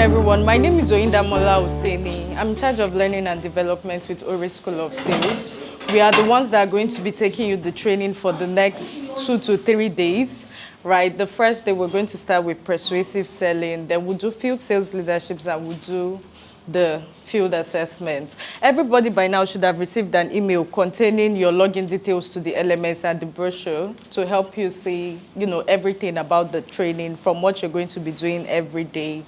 everyone. My name is Oyinda Mola Oseni. I'm in charge of learning and development with Ori School of Sales. We are the ones that are going to be taking you the training for the next 2 to 3 days. Right, the first day we're going to start with persuasive selling, then we'll do field sales leaderships, and we'll do the field assessments. Everybody by now should have received an email containing your login details to the LMS and the brochure to help you see, everything about the training from what you're going to be doing every day.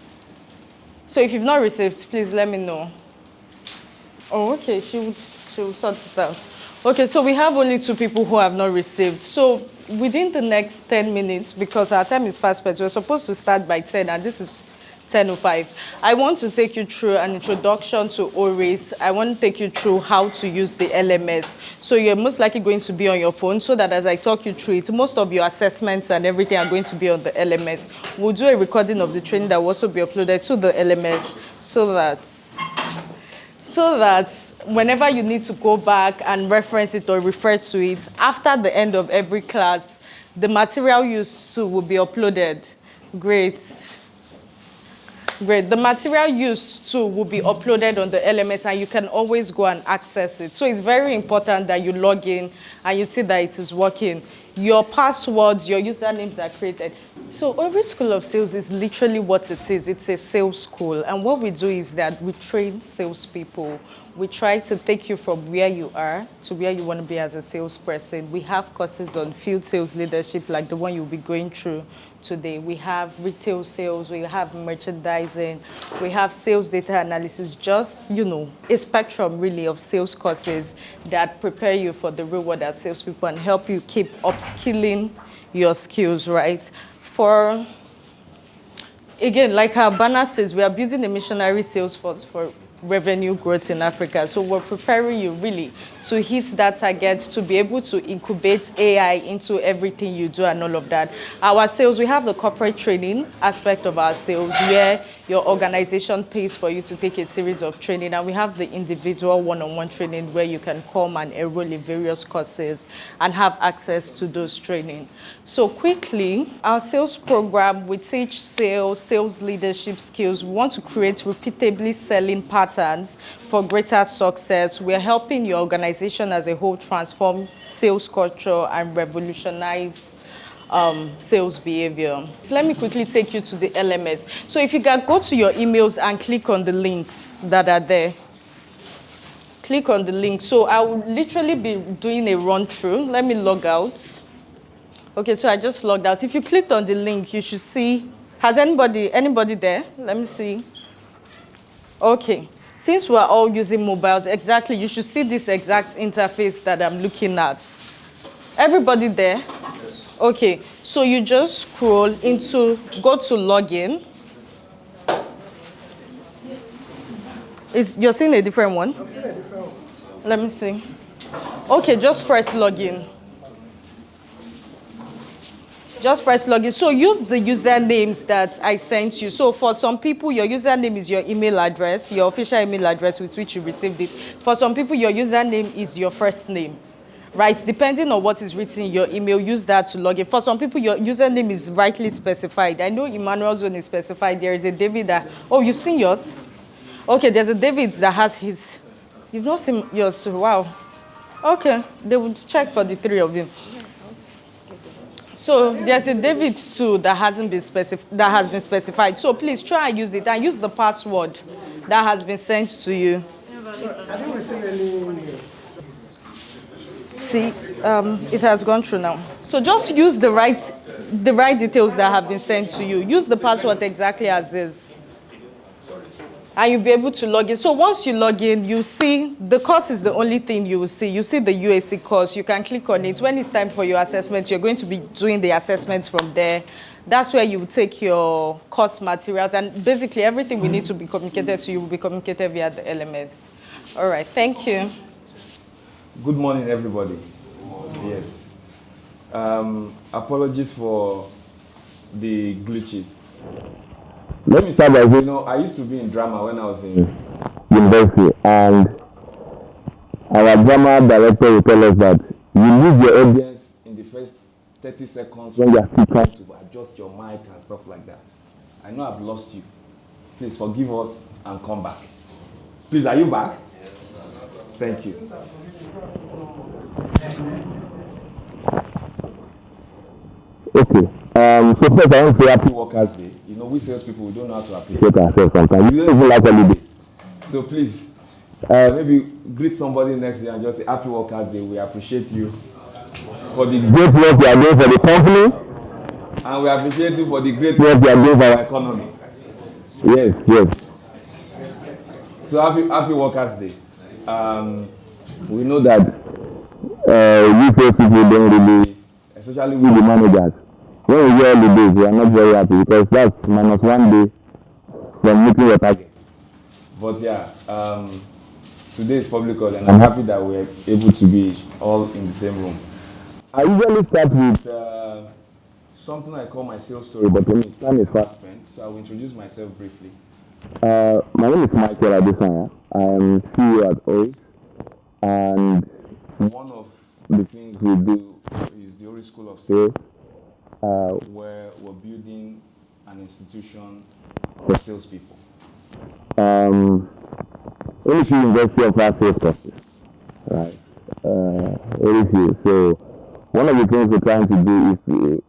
So if you've not received, please let me know. Oh, okay, she'll sort it out. Okay, so we have only 2 people who have not received. So within the next 10 minutes, because our time is fast paced, we're supposed to start by 10, and this is 10:05. I want to take you through an introduction to ORIS. I want to take you through how to use the LMS. So you're most likely going to be on your phone, so that as I talk you through it, most of your assessments and everything are going to be on the LMS. We'll do a recording of the training that will also be uploaded to the LMS so that whenever you need to go back and reference it or refer to it, after the end of every class, the material used to will be uploaded. Great. The material used to will be uploaded on the LMS, and you can always go and access it. So it's very important that you log in and you see that it is working. Your passwords, your usernames are created. So Ori School of Sales is literally what it is. It's a sales school. And what we do is that we train salespeople. We try to take you from where you are to where you want to be as a salesperson. We have courses on field sales leadership like the one you'll be going through today. We have retail sales, we have merchandising, we have sales data analysis, just, a spectrum really of sales courses that prepare you for the real world as salespeople and help you keep upskilling your skills, right? Again, like our banner says, we are building a missionary sales force for revenue growth in Africa. So we're preparing you really to hit that target, to be able to incubate AI into everything you do and all of that. Our sales, we have the corporate training aspect of our sales where your organization pays for you to take a series of training, and we have the individual one-on-one training where you can come and enroll in various courses and have access to those training. So quickly, our sales program, we teach sales leadership skills. We want to create repeatably selling patterns for greater success. We're helping your organization as a whole transform sales culture and revolutionize sales behavior. So let me quickly take you to the LMS. So if you can go to your emails and click on the links that are there. Click on the link. So I will literally be doing a run through. Let me log out. Okay, so I just logged out. If you clicked on the link, you should see, has anybody there? Let me see. Okay. Since we're all using mobiles, exactly, you should see this exact interface that I'm looking at. Everybody there? Yes. Okay, so you just scroll go to login. You're seeing a different one? I'm seeing a different one. Let me see. Okay, just press login. Just press login. So use the usernames that I sent you. So for some people, your username is your email address, your official email address with which you received it. For some people, your username is your first name, right? Depending on what is written in your email, use that to log in. For some people, your username is rightly specified. I know Emmanuel's one is specified. There is a David that, oh, you've seen yours? Okay, there's a David that has his, you've not seen yours, wow. Okay, they would check for the 3 of you. So there's a David too that has been specified. So please try and use it and use the password that has been sent to you. See, it has gone through now. So just use the right details that have been sent to you. Use the password exactly as is. And you'll be able to log in. So once you log in, you see the course is the only thing you will see. You see the UAC course. You can click on it. When it's time for your assessment, you're going to be doing the assessments from there. That's where you take your course materials. And basically, everything we need to be communicated to you will be communicated via the LMS. All right. Thank you. Good morning, everybody. Yes. Apologies for the glitches. Let me start by saying, I used to be in drama when I was in university, and our drama director will tell us that you lose your audience in the first 30 seconds when you are still trying to adjust your mic and stuff like that. I know I've lost you. please forgive us and come back. Please, are you back? Thank you. Okay. So first, I want to say Happy Workers' Day. You know, we salespeople, we don't know how to appreciate ourselves sometimes. We don't even like holidays. So please, maybe greet somebody next day and just say Happy Workers' Day. We appreciate you for the great work you are doing for the company, and we appreciate you for the great work you are doing for our economy. Yes, yes. So happy Workers' Day. We know that we salespeople don't really, especially with the managers, when we hear holidays, we are not very happy because that's -1 day from meeting your target. But yeah, today is public holiday, and I'm happy that we're able to be all in the same room. I usually start with something I call my sales story, but to me, time is fast spent, so I will introduce myself briefly. My name is Michael Adesanya. I'm CEO at OIS, and one of the things we do is the OIS School of Sales, where we're building an institution for salespeople. OIS University of Sales courses, right? OIS. So one of the things we're trying to do is to,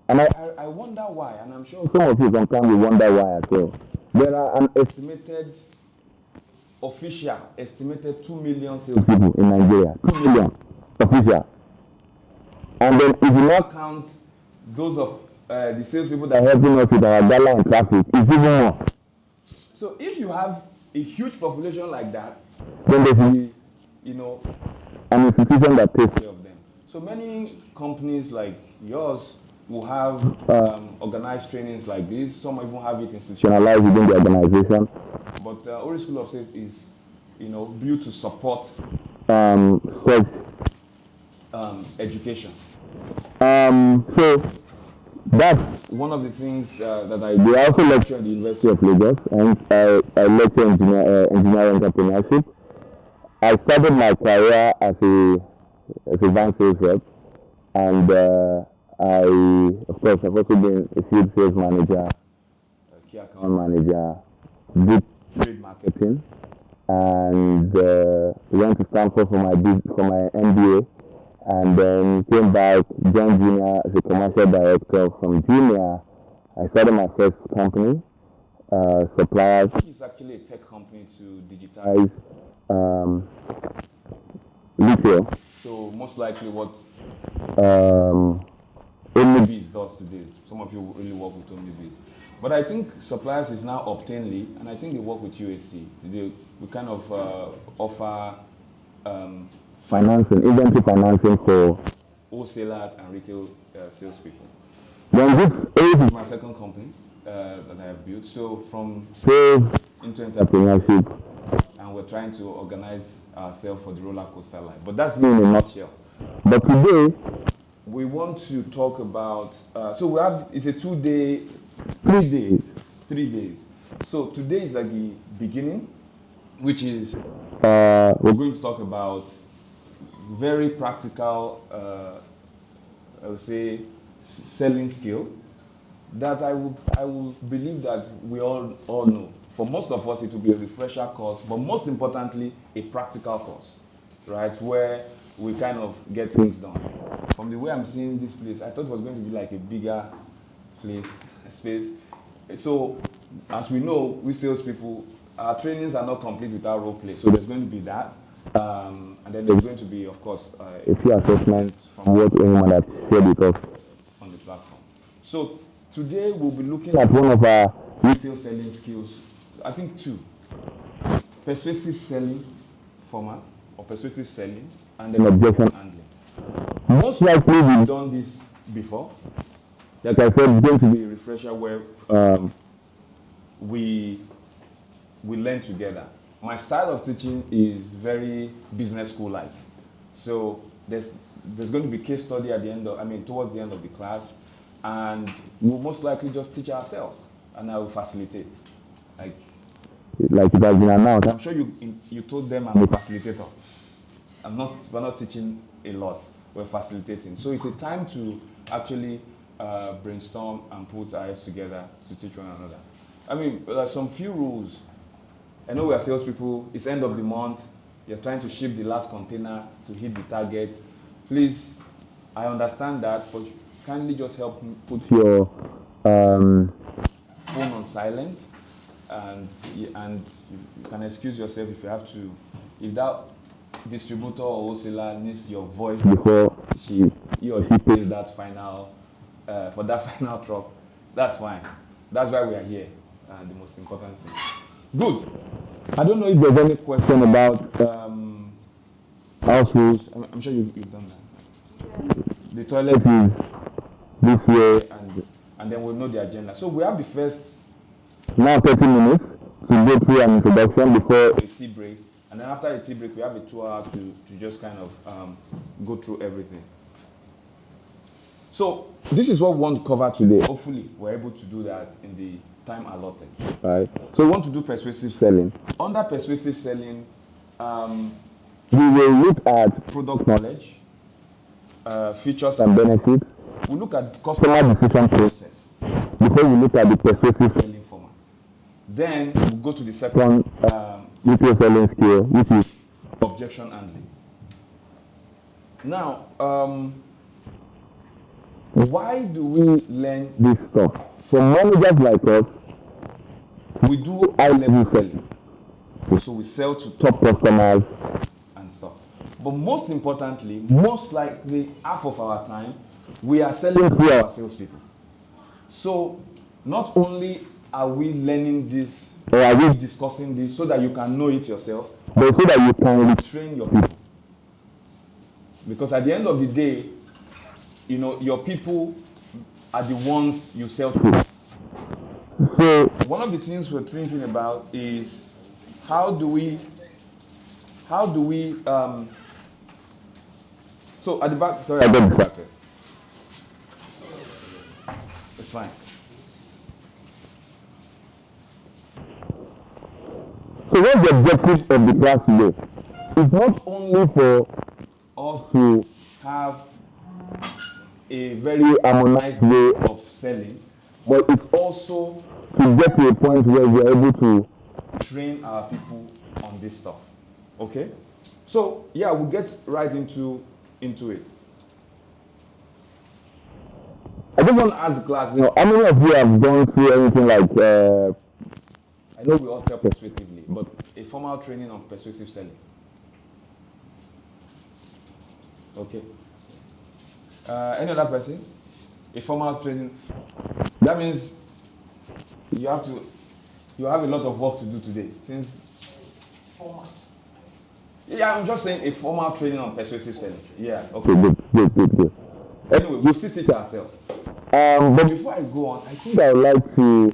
and I wonder why, and I'm sure some of you sometimes will wonder why as well. There are an estimated 2 million salespeople in Nigeria. 2 million official. And then if you not count those of the salespeople that are helping us with our gala and traffic, it's even more. So if you have a huge population like that, then there will be, an institution that takes care of them. So many companies like yours will have organized trainings like this. Some even have it institutionalized within the organization. But OIS School of Sales is, built to support such education. So that's one of the things that I do. I also lecture at the University of Lagos, and I lecture engineering entrepreneurship. I started my career as a van sales rep, and of course, I've also been a field sales manager, a key account manager, did trade marketing, and went to Stanford for my MBA, and then came back, joined Junior as a commercial director. From Junior, I started my first company, Suppliers. It's actually a tech company to digitize retail. So most likely what Omnibiz does today. Some of you really work with Omnibiz. But I think Suppliers is now Obtainly, and I think they work with UAC. Today we kind of offer financing, inventory financing for wholesalers and retail salespeople. Then this is my second company that I have built. So from sales into entrepreneurship, and we're trying to organize ourselves for the roller coaster life. But that's me in a nutshell. But today, we want to talk about, it's a 3 days. So today is like the beginning, which is, we're going to talk about very practical, I would say, selling skill that I will believe that we all know. For most of us, it will be a refresher course, but most importantly, a practical course, right? Where we kind of get things done. From the way I'm seeing this place, I thought it was going to be like a bigger space. So, as we know, we salespeople, our trainings are not complete without role play. So there's going to be that. And then there's going to be, of course, a few assessments from what anyone has shared with us on the platform. So today we'll be looking at one of our retail selling skills. I think 2. Persuasive selling format, or persuasive selling, and then objection handling. Most likely we've done this before. Like I said, it's going to be a refresher where we learn together. My style of teaching is very business school-like. So there's going to be case study towards the end of the class, and we'll most likely just teach ourselves, and I will facilitate. Like it has been announced. I'm sure you told them I'm a facilitator. We're not teaching a lot. We're facilitating. So it's a time to actually brainstorm and put our heads together to teach one another. I mean, there are some few rules. I know we are salespeople. It's end of the month. You're trying to ship the last container to hit the target. Please, I understand that, but kindly just help me put your phone on silent, and you can excuse yourself if you have to. If that distributor or wholesaler needs your voice before he or she pays that final for that final truck, that's fine. That's why we are here. The most important thing. Good. I don't know if there's any question about house rules. I'm sure you've done that. The toilet is this way, and then we'll know the agenda. So we have the first now 30 minutes to go through an introduction before a tea break, and then after a tea break we have a 2 hour to just kind of go through everything. So this is what we want to cover today. Hopefully we're able to do that in the time allotted. Right. So we want to do persuasive selling. Under persuasive selling, we will look at product knowledge, features and benefits. We look at customer decision process before we look at the persuasive selling format. Then we'll go to the second retail selling skill, which is objection handling. Now, why do we learn this stuff? For managers like us, we do high-level selling. So we sell to top customers and stuff. But most importantly, most likely half of our time, we are selling through our salespeople. So not only are we learning this, or are we discussing this so that you can know it yourself, but so that you can retrain your people. Because at the end of the day, you know, your people are the ones you sell to. So one of the things we're thinking about is how do we so at the back, sorry, I got distracted. It's fine. So what's the objective of the class today? It's not only for us to have a very harmonized way of selling, but it's also to get to a point where we're able to train our people on this stuff. Okay? So yeah, we'll get right into it. I just want to ask the class, you know, how many of you have gone through anything like I know we all sell persuasively, but a formal training on persuasive selling? Okay. Any other person? A formal training. That means you have a lot of work to do today. Since Format. Yeah, I'm just saying a formal training on persuasive selling. Yeah, okay, good. Anyway, we'll still teach ourselves. But before I go on, I think I would like to,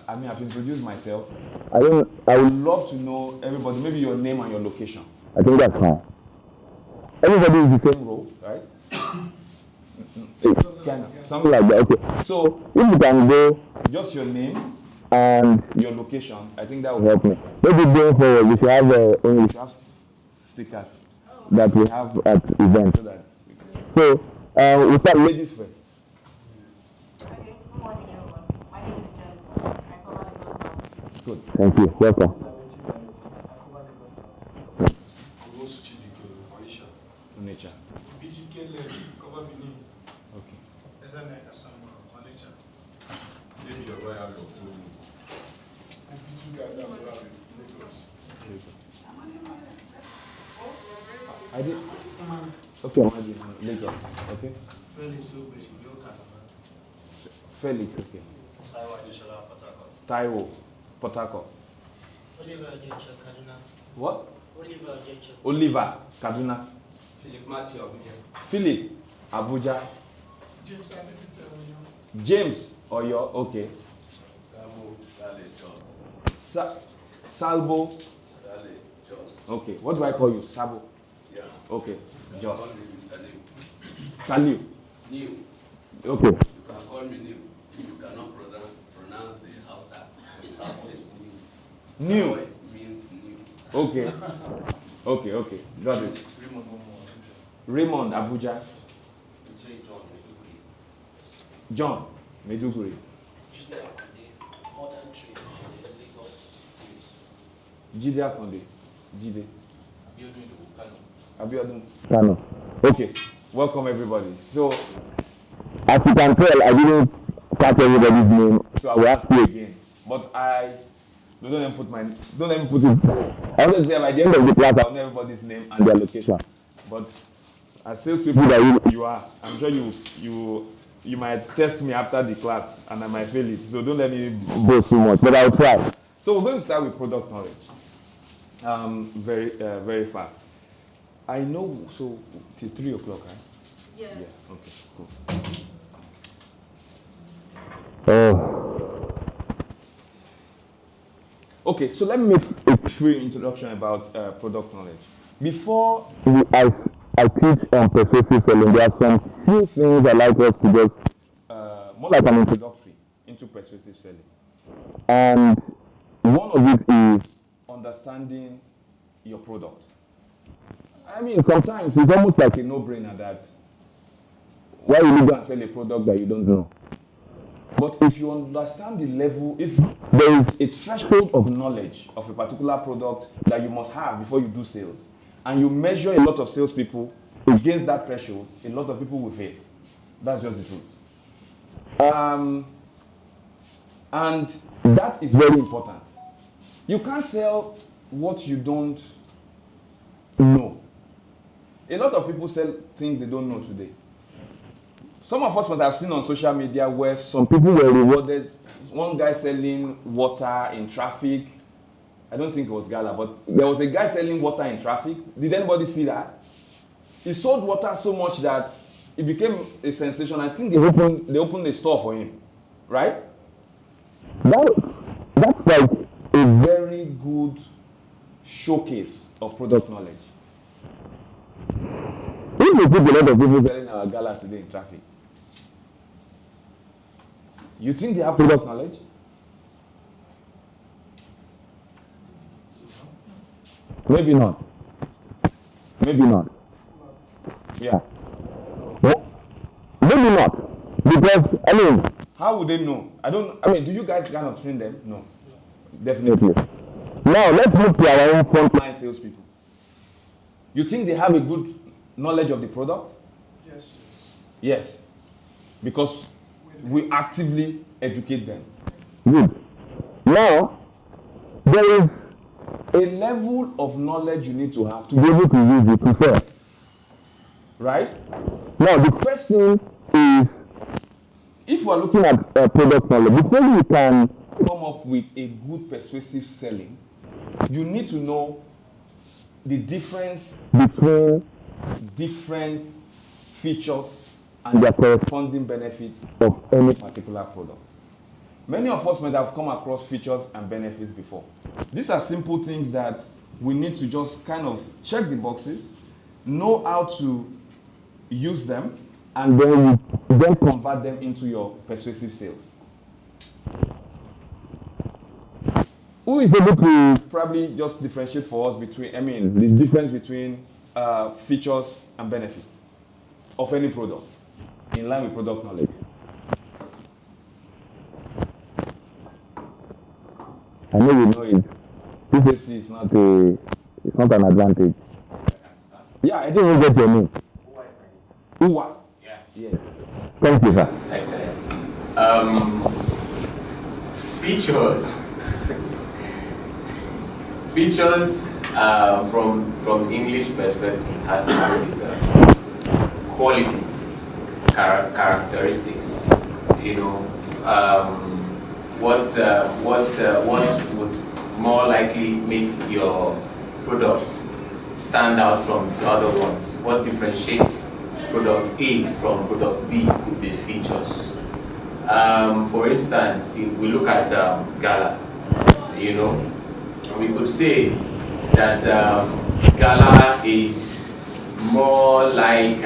I've introduced myself. I would love to know everybody, maybe your name and your location. I think that's fine. Everybody is the same role, right? Kind of, something like that, okay. So, if you can go, just your name and your location, I think that will help me. Maybe going forward, we should have stickers that we have at events. So we'll start ladies first. Okay, good morning everyone. My name is Joyce. I cover Lagos South. Good, thank you. Welcome. Nature. Okay. I did. Okay, Lagos. Okay. Felix, okay. Taiwo, Port Harcourt. What? Oliver, Kaduna. Philip Matthew Abuja. Philip, Abuja. James, Oyo, okay. Sabo Sale John. Salvo. Sale Jos. Okay, what do I call you? Sabo. Yeah. Okay, Jos. Call me Mr. New. Saliu. New. Okay. You can call me New. If you cannot pronounce the Hausa, the South is New. New. Sabo means new. Okay. Okay. Got it. Raymond, Abuja. John John, Meduguri. Meduguri. Modern Jide Akonde. Jide. Abiodun Kano. Okay. Welcome everybody. So, as you can tell, I didn't catch everybody's name, so I will ask you again. But don't let me put it. I want to say by the end of the class, I'll know everybody's name and their location. But as salespeople that you are, I'm sure you might test me after the class and I might fail it. So don't let me boast too much, but I'll try. So we're going to start with product knowledge. Very fast. I know, so till 3 o'clock, right? Yes. Yeah, okay, cool. Okay, so let me make a brief introduction about product knowledge. Before I teach on persuasive selling, there are some few things I like us to just, more like an introductory into persuasive selling. And one of it is understanding your product. I mean, sometimes it's almost like a no-brainer that why you go and sell a product that you don't know. But if you understand the level, if there is a threshold of knowledge of a particular product that you must have before you do sales, and you measure a lot of salespeople against that threshold, a lot of people will fail. That's just the truth. And that is very important. You can't sell what you don't know. A lot of people sell things they don't know today. Some of us might have seen on social media where some people were rewarded. One guy selling water in traffic. I don't think it was Gala, but there was a guy selling water in traffic. Did anybody see that? He sold water so much that it became a sensation. I think they opened a store for him, right? That's like a very good showcase of product knowledge. If you put a lot of people selling our Gala today in traffic, you think they have product knowledge? Maybe not. Maybe not. Yeah. Well, maybe not. Because, I mean, how would they know? Do you guys kind of train them? No. Definitely. Now, let's look to our own frontline salespeople. You think they have a good knowledge of the product? Yes. Yes. Because we actively educate them. Good. Now, there is a level of knowledge you need to have to be able to use it to sell. Right? Now, the question is, if we're looking at product knowledge, before you can come up with a good persuasive selling, you need to know the difference between different features and their corresponding benefits of any particular product. Many of us might have come across features and benefits before. These are simple things that we need to just kind of check the boxes, know how to use them, and then convert them into your persuasive sales. Who is able to probably just differentiate for us the difference between features and benefits of any product in line with product knowledge? I know you know it. PPC is not an advantage. Yeah, I didn't even get your name. Uwa. Yeah. Yes. Thank you, sir. Excellent. Features from English perspective has to do with qualities, characteristics. What would more likely make your product stand out from the other ones? What differentiates product A from product B could be features. For instance, if we look at Gala, we could say that Gala is more like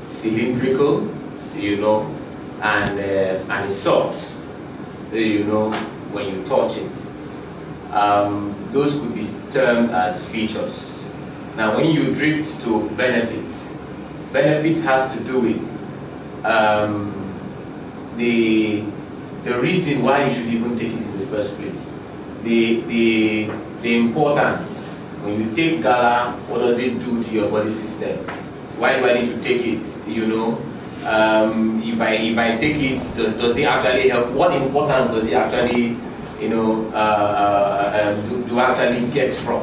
cylindrical, and it's soft, when you touch it. Those could be termed as features. Now, when you drift to benefits, benefit has to do with the reason why you should even take it in the first place. The the importance. When you take gala, what does it do to your body system? Why do I need to take it? You know, if I take it, does it actually help? What importance does it actually, you know, do I actually get from?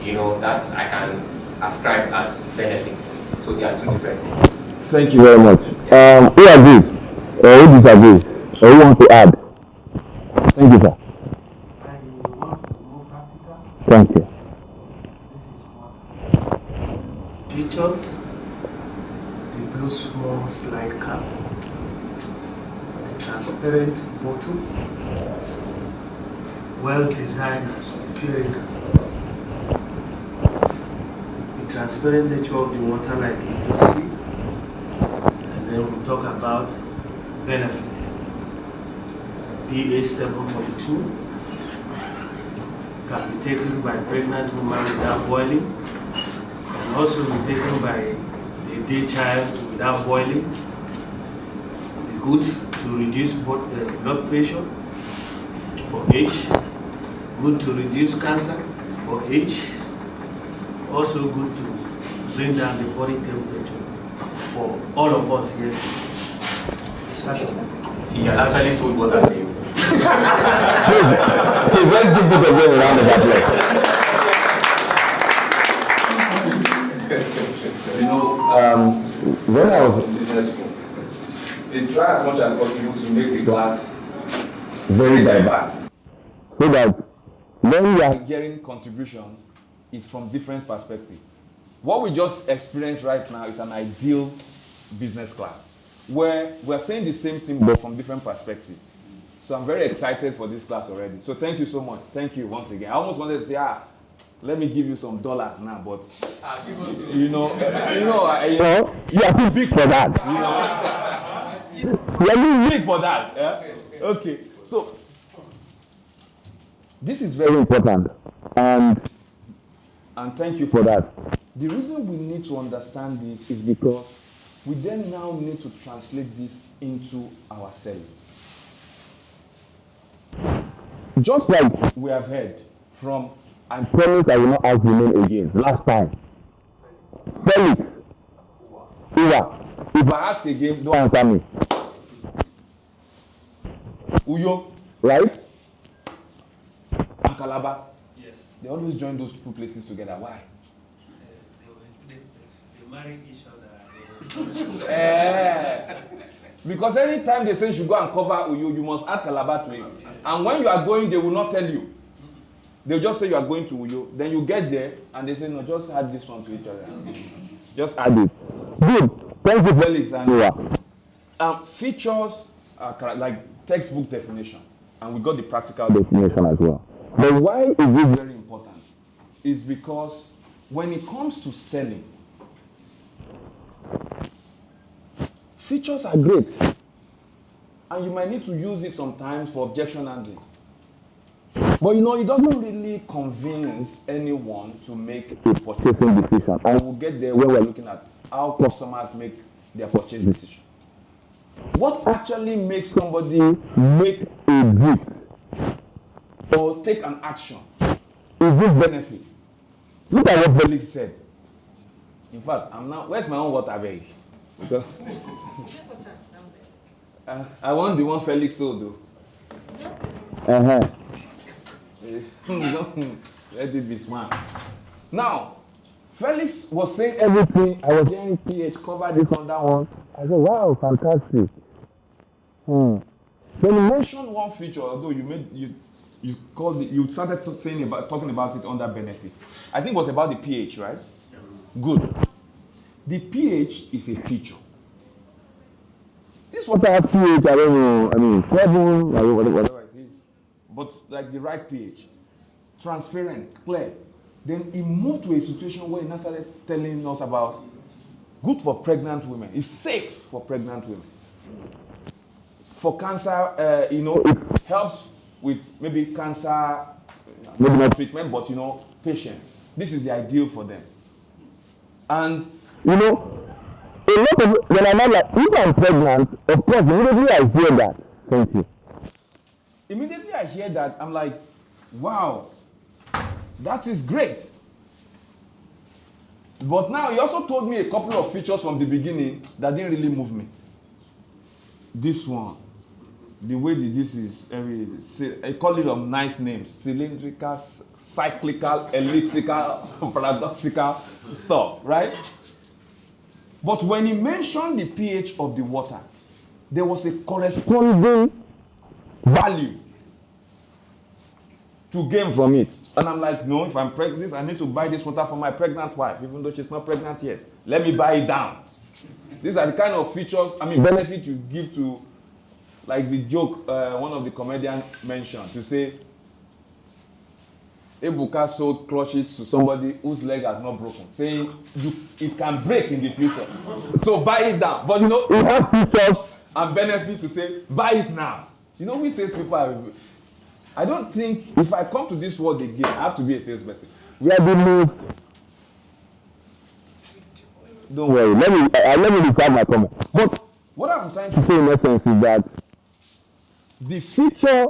You know, that I can ascribe as benefits. So they are two different things. Thank you very much. Who agrees? Or who disagrees? Or who wants to add? Thank you, sir. I want to be more practical. Thank you. This is what features the blue small slide cap, the transparent bottle, well designed and spherical, the transparent nature of the water like you see, and then we talk about benefit. pH 7.2 can be taken by pregnant women without boiling, can also be taken by a day child without boiling. It's good to reduce blood pressure for age, good to reduce cancer for age, also good to bring down the body temperature for all of us, yes. That's all. He had actually sold water to you. Please, let's give people a very round of applause. You know, when I was in business school, they try as much as possible to make the class very diverse, so that when we are hearing contributions, it's from different perspectives. What we just experienced right now is an ideal business class, where we're saying the same thing but from different perspectives. So I'm very excited for this class already. So thank you so much. Thank you once again. I almost wanted to say, let me give you some dollars now, but you know, you are too big for that. You are too big for that. Yeah? Okay. So this is very important, and thank you for that. The reason we need to understand this is because we then now need to translate this into our selling. Just like we have heard from, I promise I will not ask the name again, last time. Felix, Iwa, if I ask again, don't answer me. Uyo, right? And Calabar. Yes. They always join those two places together. Why? They marry each other. Because anytime they say you should go and cover Uyo, you must add Calabar to it. And when you are going, they will not tell you. They'll just say you are going to Uyo. Then you get there and they say, no, just add this one to each other. Just add it. Good. Thank you, Felix. And features are like textbook definition. And we got the practical definition as well. But why is this very important? It's because when it comes to selling, features are great. And you might need to use it sometimes for objection handling. But you know, it doesn't really convince anyone to make a purchasing decision. And we'll get there when we're looking at how customers make their purchase decision. What actually makes somebody make a gift or take an action is this benefit. Look at what Felix said. In fact, where's my own water bag? Because I want the one Felix sold though. Let it be smart. Now, Felix was saying everything. I was hearing PH cover this on that one. I said, wow, fantastic. Then you mentioned one feature, although you started talking about it under benefit. I think it was about the pH, right? Yeah. Good. The pH is a feature. This water has pH, I don't know, 7, whatever it is. But like the right pH. Transparent, clear. Then he moved to a situation where he now started telling us about good for pregnant women. It's safe for pregnant women. For cancer, it helps with maybe cancer, maybe not treatment, but patients. This is the ideal for them. And a lot of when I'm not like, if I'm pregnant, of course, immediately I hear that. Thank you. Immediately I hear that, I'm like, wow. That is great. But now he also told me a couple of features from the beginning that didn't really move me. This one, the way this is, I call it nice names: cylindrical, cyclical, elliptical, paradoxical stuff, right? But when he mentioned the pH of the water, there was a corresponding value to gain from it. And I'm like, no, if I'm pregnant, I need to buy this water for my pregnant wife, even though she's not pregnant yet. Let me buy it down. These are the kind of features, benefit you give to, like the joke one of the comedians mentioned, to say, Ebuka sold clutches to somebody whose leg has not broken, saying it can break in the future. So buy it down. But it has features and benefits to say, buy it now. We salespeople I don't think if I come to this world again, I have to be a salesperson. We are the most. Don't worry. Let me decide my comment. But what I'm trying to say in essence is that the feature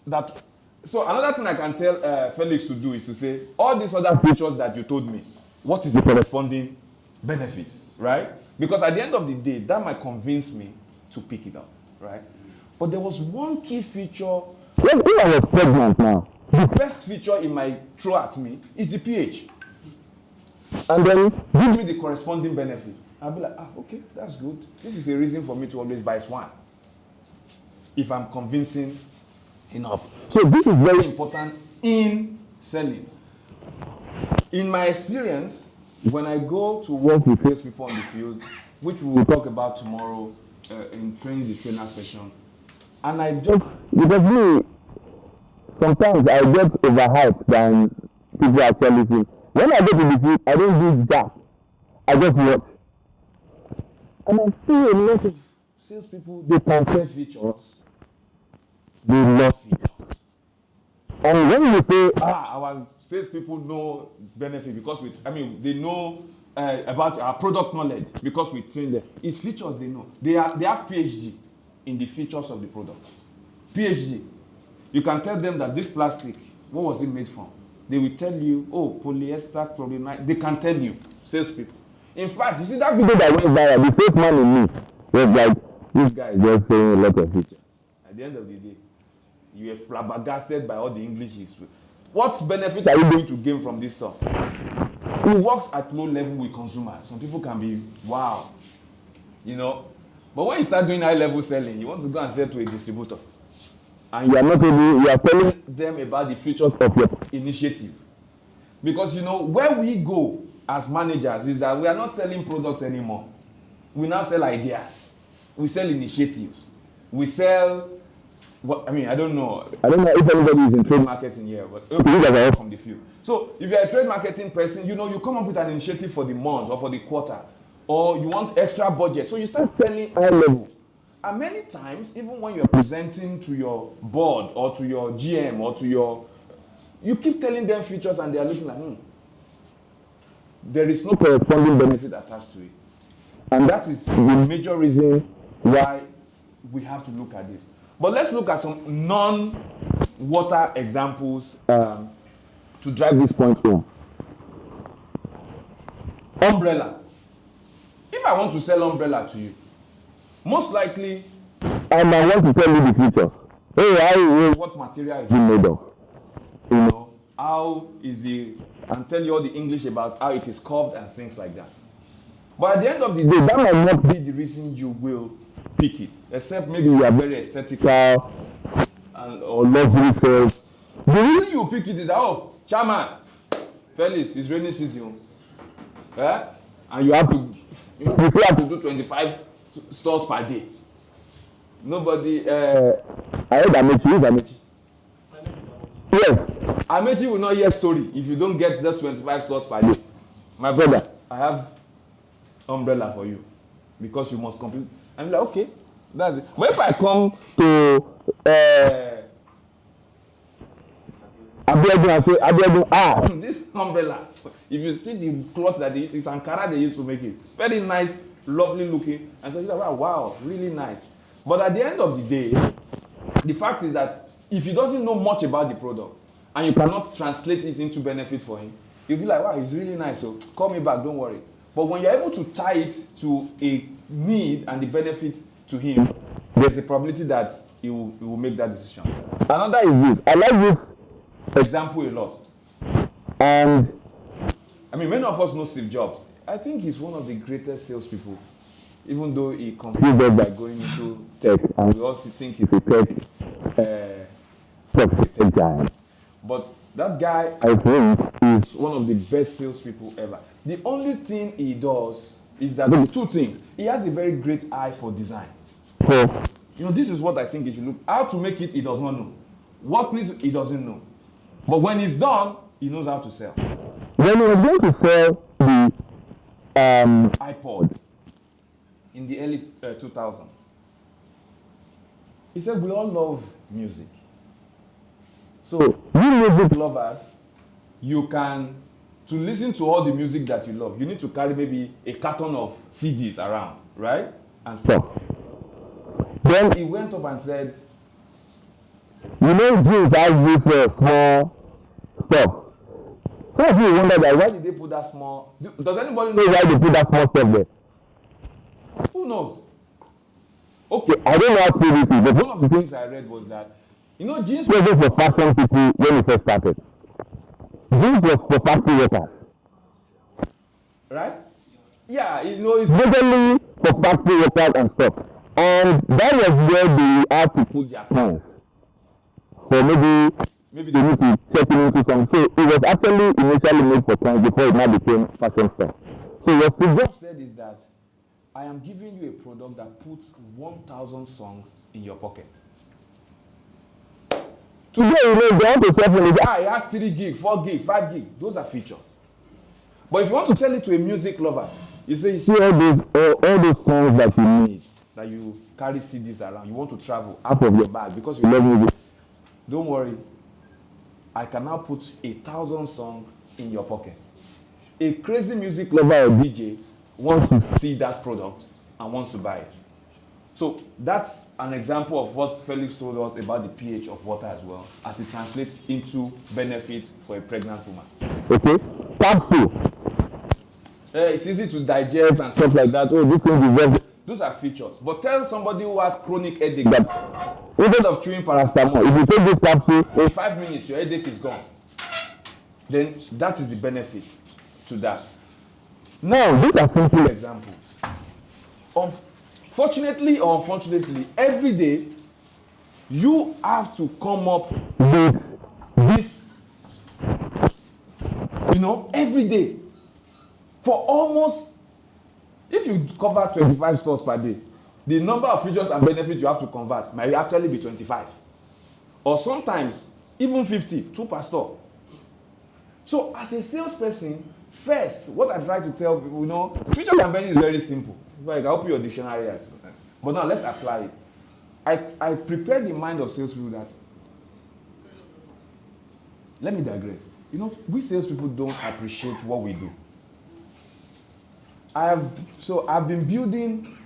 that. So another thing I can tell Felix to do is to say all these other features that you told me. What is the corresponding benefit, right? Because at the end of the day, that might convince me to pick it up, right? But there was one key feature. When I was pregnant now, the best feature it might throw at me is the pH. And then give me the corresponding benefit. I'll be like, okay, that's good. This is a reason for me to always buy Swan. If I'm convincing enough. So this is very important in selling. In my experience, when I go to work with salespeople on the field, which we will talk about tomorrow in training the trainer session, and I just, because me, sometimes I get overhyped than people actually feel. When I go to the field, I don't do that. I just watch. And I see a lot of salespeople, they compare features. They love features. And when you say, our salespeople know benefit because they know about our product knowledge because we train them. It's features they know. They have PhD in the features of the product. PhD. You can tell them that this plastic, what was it made from? They will tell you, polyester, polyamide. They can tell you, salespeople. In fact, you see that video that went viral, the fake man in me was like, this guy is just saying a lot of features. At the end of the day, you are flabbergasted by all the English history. What benefit are you going to gain from this stuff? It works at low level with consumers. Some people can be, wow, But when you start doing high level selling, you want to go and sell to a distributor. And you are telling them about the features of your initiative. Because where we go as managers is that we are not selling products anymore. We now sell ideas. We sell initiatives. We sell I don't know if anybody is in trade marketing here, but you guys are all from the field. So if you're a trade marketing person, you come up with an initiative for the month or for the quarter, or you want extra budget. So you start selling high level. And many times, even when you're presenting to your board or to your GM or you keep telling them features and they're looking like, there is no corresponding benefit attached to it. And that is the major reason why we have to look at this. But let's look at some non-water examples to drive this point home. Umbrella. If I want to sell umbrella to you, most likely I might want to tell you the future. What material is it made of? How is and tell you all the English about how it is curved and things like that. But at the end of the day, that might not be the reason you will pick it, except maybe you are very aesthetical or luxury sales. The reason you pick it is that, chairman, Felix, it's rainy season. And you have to do 25 stores per day. Nobody, I heard Amechi. Yes, Amechi will not hear story if you don't get that 25 stores per day. My brother, I have umbrella for you because you must complete. I'm like, okay, that's it. But if I come to Abiodun and say, Abiodun, this umbrella, if you see the cloth that they use, it's Ankara they used to make it. Very nice, lovely looking. And so you're like, wow, really nice. But at the end of the day, the fact is that if he doesn't know much about the product, and you cannot translate it into benefit for him, you'll be like, wow, it's really nice, so call me back, don't worry. But when you're able to tie it to a need and the benefit to him, there's a probability that he will make that decision. Another is this. I like this example a lot. And I mean, many of us know Steve Jobs. I think he's one of the greatest salespeople, even though he confused by going into tech, and we also think he's a tech giant. But that guy, I think, is one of the best salespeople ever. The only thing he does is that two things. He has a very great eye for design. So, this is what I think he should look. How to make it, he does not know. What needs, he doesn't know. But when it's done, he knows how to sell. When he was going to sell the iPod in the early 2000s, he said, we all love music. So, you music lovers, you can, to listen to all the music that you love, you need to carry maybe a carton of CDs around, right? And stuff. Then he went up and said, jeans have this small stuff. Some of you wonder that why did they put that small? Does anybody know why they put that small stuff there? Who knows? Okay, I don't know how to do this, but one of the things I read was that, jeans wasn't for fashion people when it first started. Jeans was for factory workers. Right? Yeah, it's basically for factory workers and stuff. And that was where they had to put their pants. So maybe they need to check it into something. So it was actually initially made for clients before it now became fashion stuff. So what Steve Jobs said is that I am giving you a product that puts 1,000 songs in your pocket. Today, they want to sell it has 3 gig, 4 gig, 5 gig. Those are features. But if you want to tell it to a music lover, you say, you see all those songs that you need, that you carry CDs around, you want to travel out of your bag because you love music. Don't worry. I can now put 1,000 songs in your pocket. A crazy music lover or DJ wants to see that product and wants to buy it. So that's an example of what Felix told us about the pH of water as well, as it translates into benefit for a pregnant woman. Okay? Capsule. It's easy to digest and stuff like that. Oh, this thing is very... Those are features. But tell somebody who has chronic headache that instead of chewing paracetamol, if you take this capsule, in 5 minutes, your headache is gone. Then that is the benefit to that. Now, these are simple examples. Fortunately or unfortunately, every day, you have to come up with this, every day. For almost, if you cover 25 stores per day, the number of features and benefits you have to convert might actually be 25. Or sometimes, even 50, 2 per store. So, as a salesperson, first, what I try to tell people, features and benefits is very simple. Like, I hope your dictionary has. But now, let's apply it. I prepare the mind of salespeople that, let me digress. We salespeople don't appreciate what we do. I've been building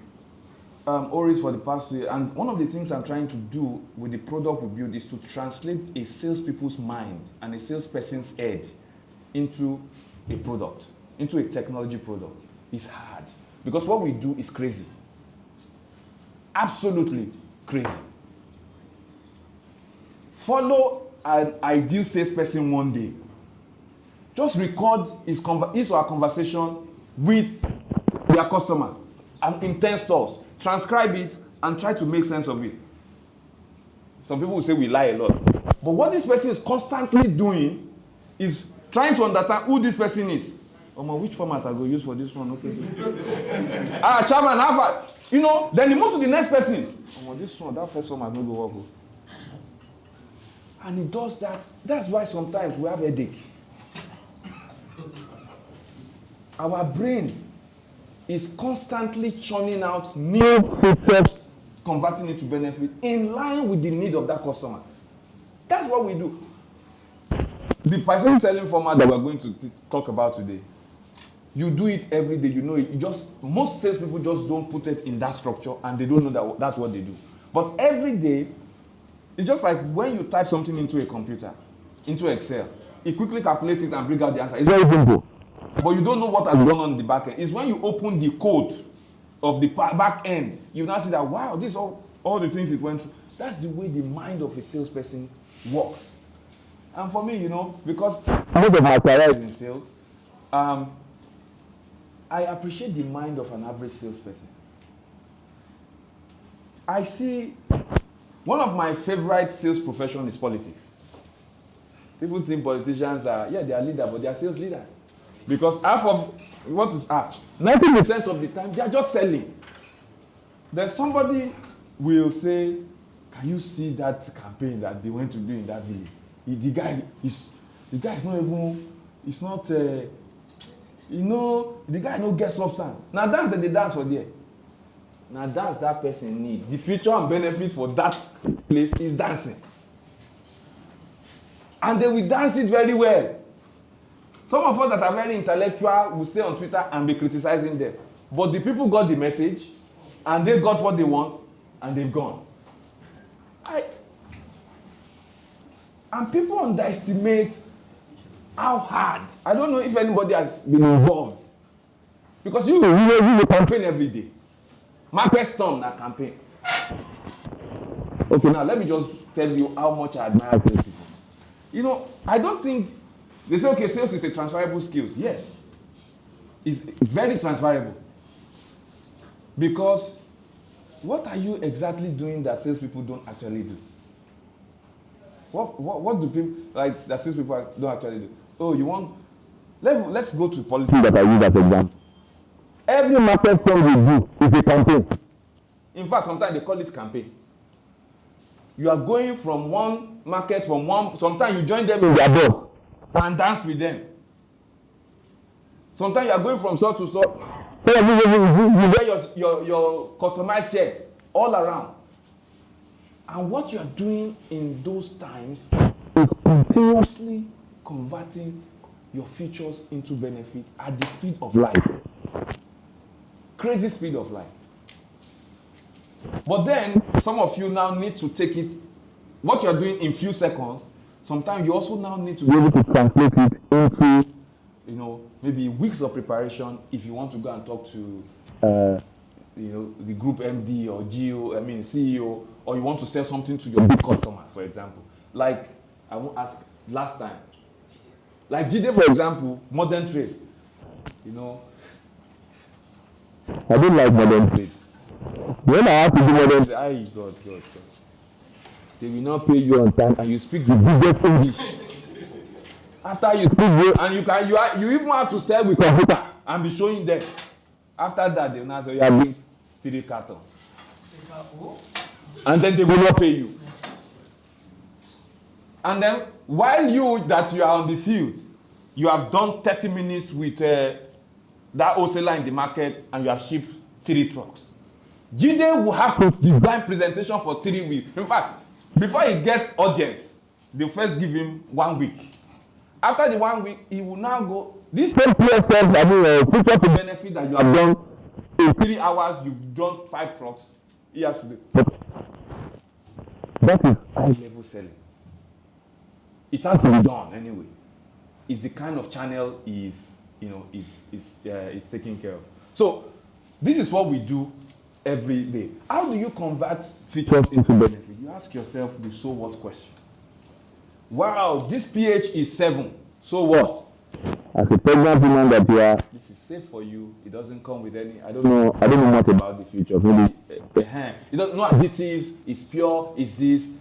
Oris for the past 2 years, and one of the things I'm trying to do with the product we build is to translate a salespeople's mind and a salesperson's head into a product, into a technology product. It's hard because what we do is crazy, absolutely crazy. Follow an ideal salesperson one day. Just record his or her conversation with their customer and in 10 stores. Transcribe it and try to make sense of it. Some people will say we lie a lot. But what this person is constantly doing is trying to understand who this person is. Which format I go use for this one? Okay. Chairman, how far? Then he moves to the next person. This one, that first one has no go work. And he does that. That's why sometimes we have headache. Our brain is constantly churning out new features, converting it to benefit in line with the need of that customer. That's what we do. The person selling format that we're going to talk about today, you do it every day, most salespeople just don't put it in that structure and they don't know that that's what they do. But every day, it's just like when you type something into a computer, into Excel. It quickly calculates it and brings out the answer. It's very simple. But you don't know what has gone on in the back end. It's when you open the code of the back end, you now see that, wow, this all the things it went through. That's the way the mind of a salesperson works. And for me, because most of my career is in sales, I appreciate the mind of an average salesperson. I see one of my favorite sales professions is politics. People think politicians are, they are leaders, but they are sales leaders. Because half of, what is half? 90% of the time, they are just selling. Then somebody will say, can you see that campaign that they went to do in that village? The guy is not even, it's not, the guy no get substance. Now dance that they dance for there. Now dance that person need. The feature and benefit for that place is dancing. And they will dance it very well. Some of us that are very intellectual will stay on Twitter and be criticizing them. But the people got the message, and they got what they want, and they've gone. And people underestimate how hard. I don't know if anybody has been involved. Because you campaign every day. Market storm that campaign. Okay, now let me just tell you how much I admire these people. I don't think they say, okay, sales is a transferable skill. Yes, it's very transferable. Because what are you exactly doing that salespeople don't actually do? What do people like that salespeople don't actually do? Oh, you want? Let's go to politics that I use as an example. Every market storm we do is a campaign. In fact, sometimes they call it campaign. You are going from one market, sometimes you join them in their bus and dance with them. Sometimes you are going from store to store. You wear your customized shirts all around. And what you are doing in those times is continuously converting your features into benefit at the speed of light. Crazy speed of light. But then, some of you now need to take it, what you're doing in few seconds, sometimes you also now need to be able to translate it into, maybe weeks of preparation if you want to go and talk to, the group MD or CEO, or you want to sell something to your big customer, for example. Like, I won't ask last time. Like GD, for example, modern trade. I don't like modern trade. When I have to do modern trade, God. They will not pay you on time and you speak the biggest English. After you speak, and you even have to sell with computer and be showing them. After that, they will now say, you are doing 3 cartons. And then they will not pay you. And then, while you are on the field, you have done 30 minutes with that wholesaler in the market and you have shipped 3 trucks. GD will have to design presentation for 3 weeks. In fact, before he gets audience, they first give him 1 week. After the 1 week, he will now go. This same PSF, feature to benefit that you have done in 3 hours, you've done 5 trucks. He has to do. That is high-level selling. It has to be done anyway. It's the kind of channel is taken care of. So this is what we do every day. How do you convert features into benefit? You ask yourself the so what question. Wow, this pH is 7. So what? As a pregnant woman that you are, this is safe for you. It doesn't come with any. I don't know much about the future. Maybe it doesn't no additives. It's pure. It's this.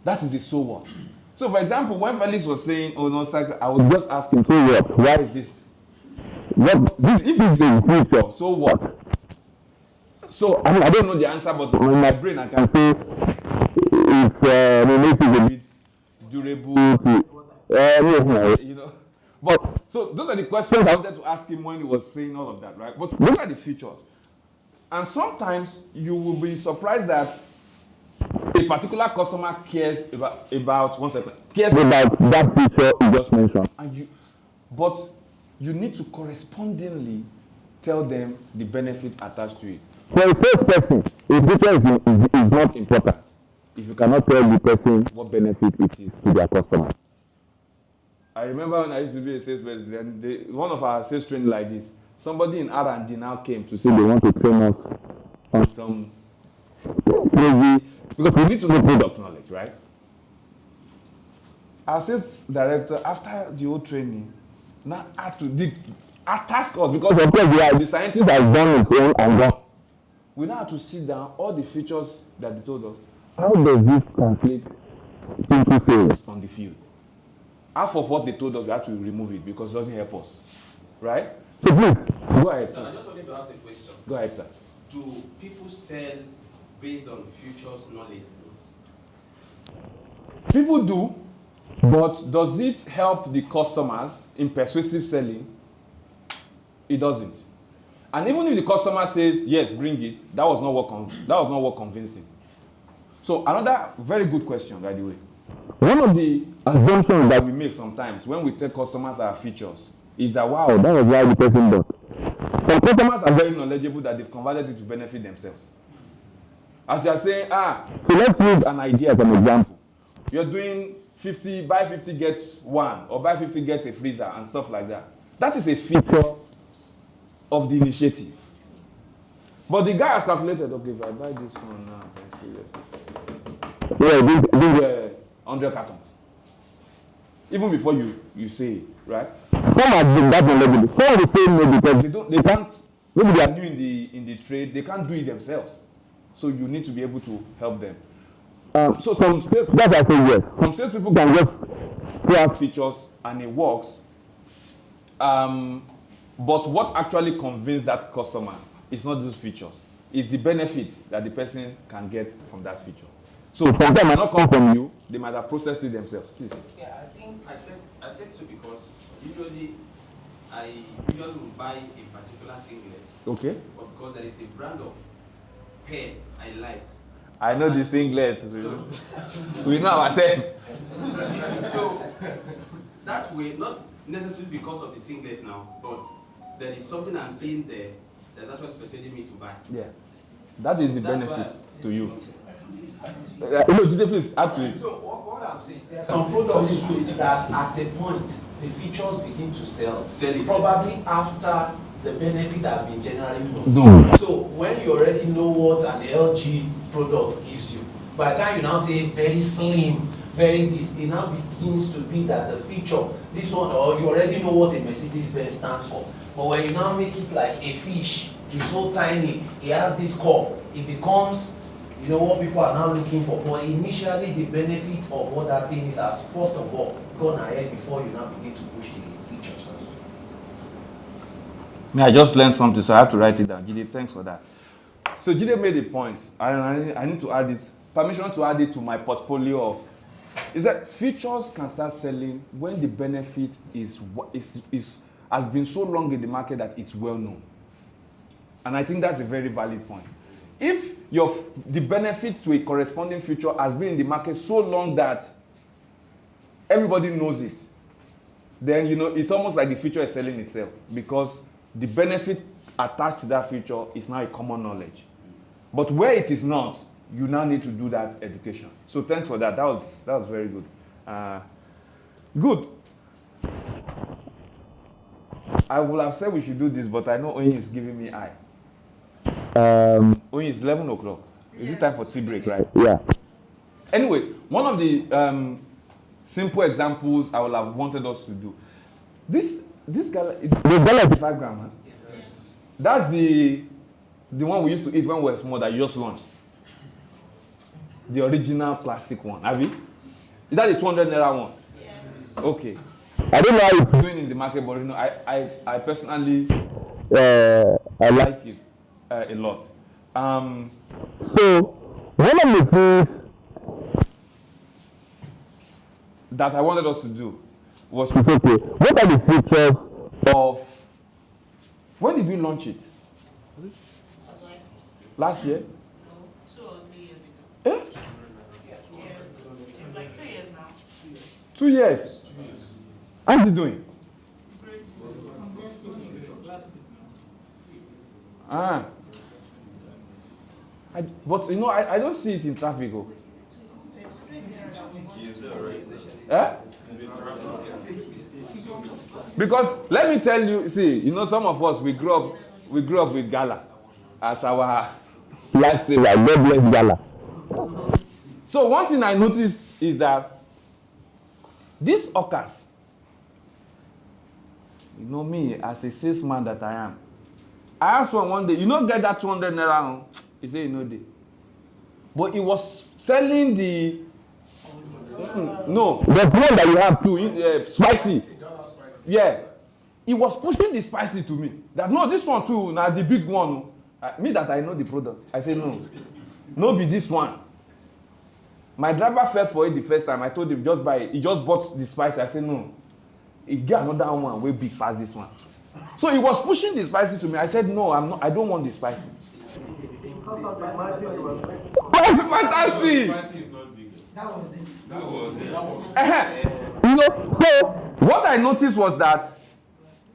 That is the so what. So, for example, when Felix was saying, "Oh no, cycle," I would just ask him, "So what? Why is this? If it's a future, so what?" So I don't know the answer, but in my brain I can say it's makes it a bit durable. But so those are the questions I wanted to ask him when he was saying all of that, right? But those are the features, and sometimes you will be surprised that a particular customer cares about that feature you just mentioned, but you need to correspondingly tell them the benefit attached to it. For a first person, a feature is not important if you cannot tell the person what benefit it is to their customer. I remember when I used to be a salesperson, one of our sales training like this, somebody in R&D now came to say they want to train us on some crazy, because we need to know product knowledge, right? Our sales director, after the whole training, now had to task us, because of course the scientist has done his own and gone. We now have to sit down, all the features that they told us. How does this translate into sales on the field? Half of what they told us, we have to remove it because it doesn't help us, right? So please, go ahead, sir. I just wanted to ask a question. Go ahead, sir. Do people sell based on futures knowledge? People do, but does it help the customers in persuasive selling? It doesn't. And even if the customer says, yes, bring it, that was not what convinced him. So another very good question, by the way. One of the assumptions that we make sometimes when we tell customers our features is that, wow, that was why the person bought. Some customers are very knowledgeable that they've converted it to benefit themselves. As you are saying, so let's use an idea as an example. You're doing 50, buy 50, get one, or buy 50, get a freezer, and stuff like that. That is a feature of the initiative. But the guy has calculated, okay, if I buy this one now, these 100 cartons. Even before you say it, right? Some have been that knowledgeable. Some will say no because they can't, maybe they are new in the trade, they can't do it themselves. So you need to be able to help them. So some sales, that's why I say yes. Some salespeople can just craft features and it works. But what actually convinced that customer is not those features. It's the benefit that the person can get from that feature. So sometimes might not come from you, they might have processed it themselves. Please. Yeah, I think I said so because usually I will buy a particular singlet. Okay. But because there is a brand of pair I like. I know the singlet. So, we know ourselves. So that way, not necessarily because of the singlet now, but there is something I'm seeing there that's actually persuading me to buy. Yeah. That is the benefit to you. No, Jide, please add to it. So what I'm saying, there are some products that at a point the features begin to sell it. Probably after the benefit has been generally known. No. So when you already know what an LG product gives you, by the time you now say very slim, very this, it now begins to be that the feature, this one, or you already know what a Mercedes-Benz stands for. But when you now make it like a fish, it's so tiny, it has this cup, it becomes, you know, what people are now looking for. But initially, the benefit of what that thing is has, first of all, gone ahead before you now begin to push the features. I just learned something, so I have to write it down. Jide, thanks for that. So Jide made a point. I need to add it. Permission to add it to my portfolio of. Is that features can start selling when the benefit has been so long in the market that it's well known. And I think that's a very valid point. If the benefit to a corresponding feature has been in the market so long that everybody knows it, then it's almost like the feature is selling itself because the benefit attached to that feature is now a common knowledge. But where it is not, you now need to do that education. So thanks for that. That was very good. Good. I would have said we should do this, but I know Oyin is giving me eye. Oyin, it's 11 o'clock. Is it time for tea break, right? Yeah. Anyway, one of the simple examples I would have wanted us to do. This gala, the gala is 5 grams, huh? Yes. That's the one we used to eat when we were small that you just launched. The original classic one. Have you? Is that the 200 naira one? Yes. Okay. I don't know how it's doing in the market, but I personally I like it a lot. So one of the things that I wanted us to do was to say, okay, what are the features of, when did we launch it? Was it last year? No, 2 or 3 years ago. Eh? It's like 2 years now. 2 years. How's it doing? Great. But I don't see it in traffic. Oh. Because let me tell you, see, you know, some of us we grew up with gala as our lifesaver. God bless gala. So one thing I noticed is that these hawkers, you know me as a salesman that I am, I asked one day, you know, get that 200 naira. He said, you know, they. But he was selling the no, the one that you have too, spicy. Yeah, he was pushing the spicy to me. That no, this one too, now the big one. Me that I know the product. I say no be this one. My driver fell for it the first time. I told him just buy it. He just bought the spicy. I said no. He get another one way big past this one. So he was pushing the spicy to me. I said no, I'm not. I don't want the spicy. That's fantastic. Spicy is not big. That was You know, so what I noticed was that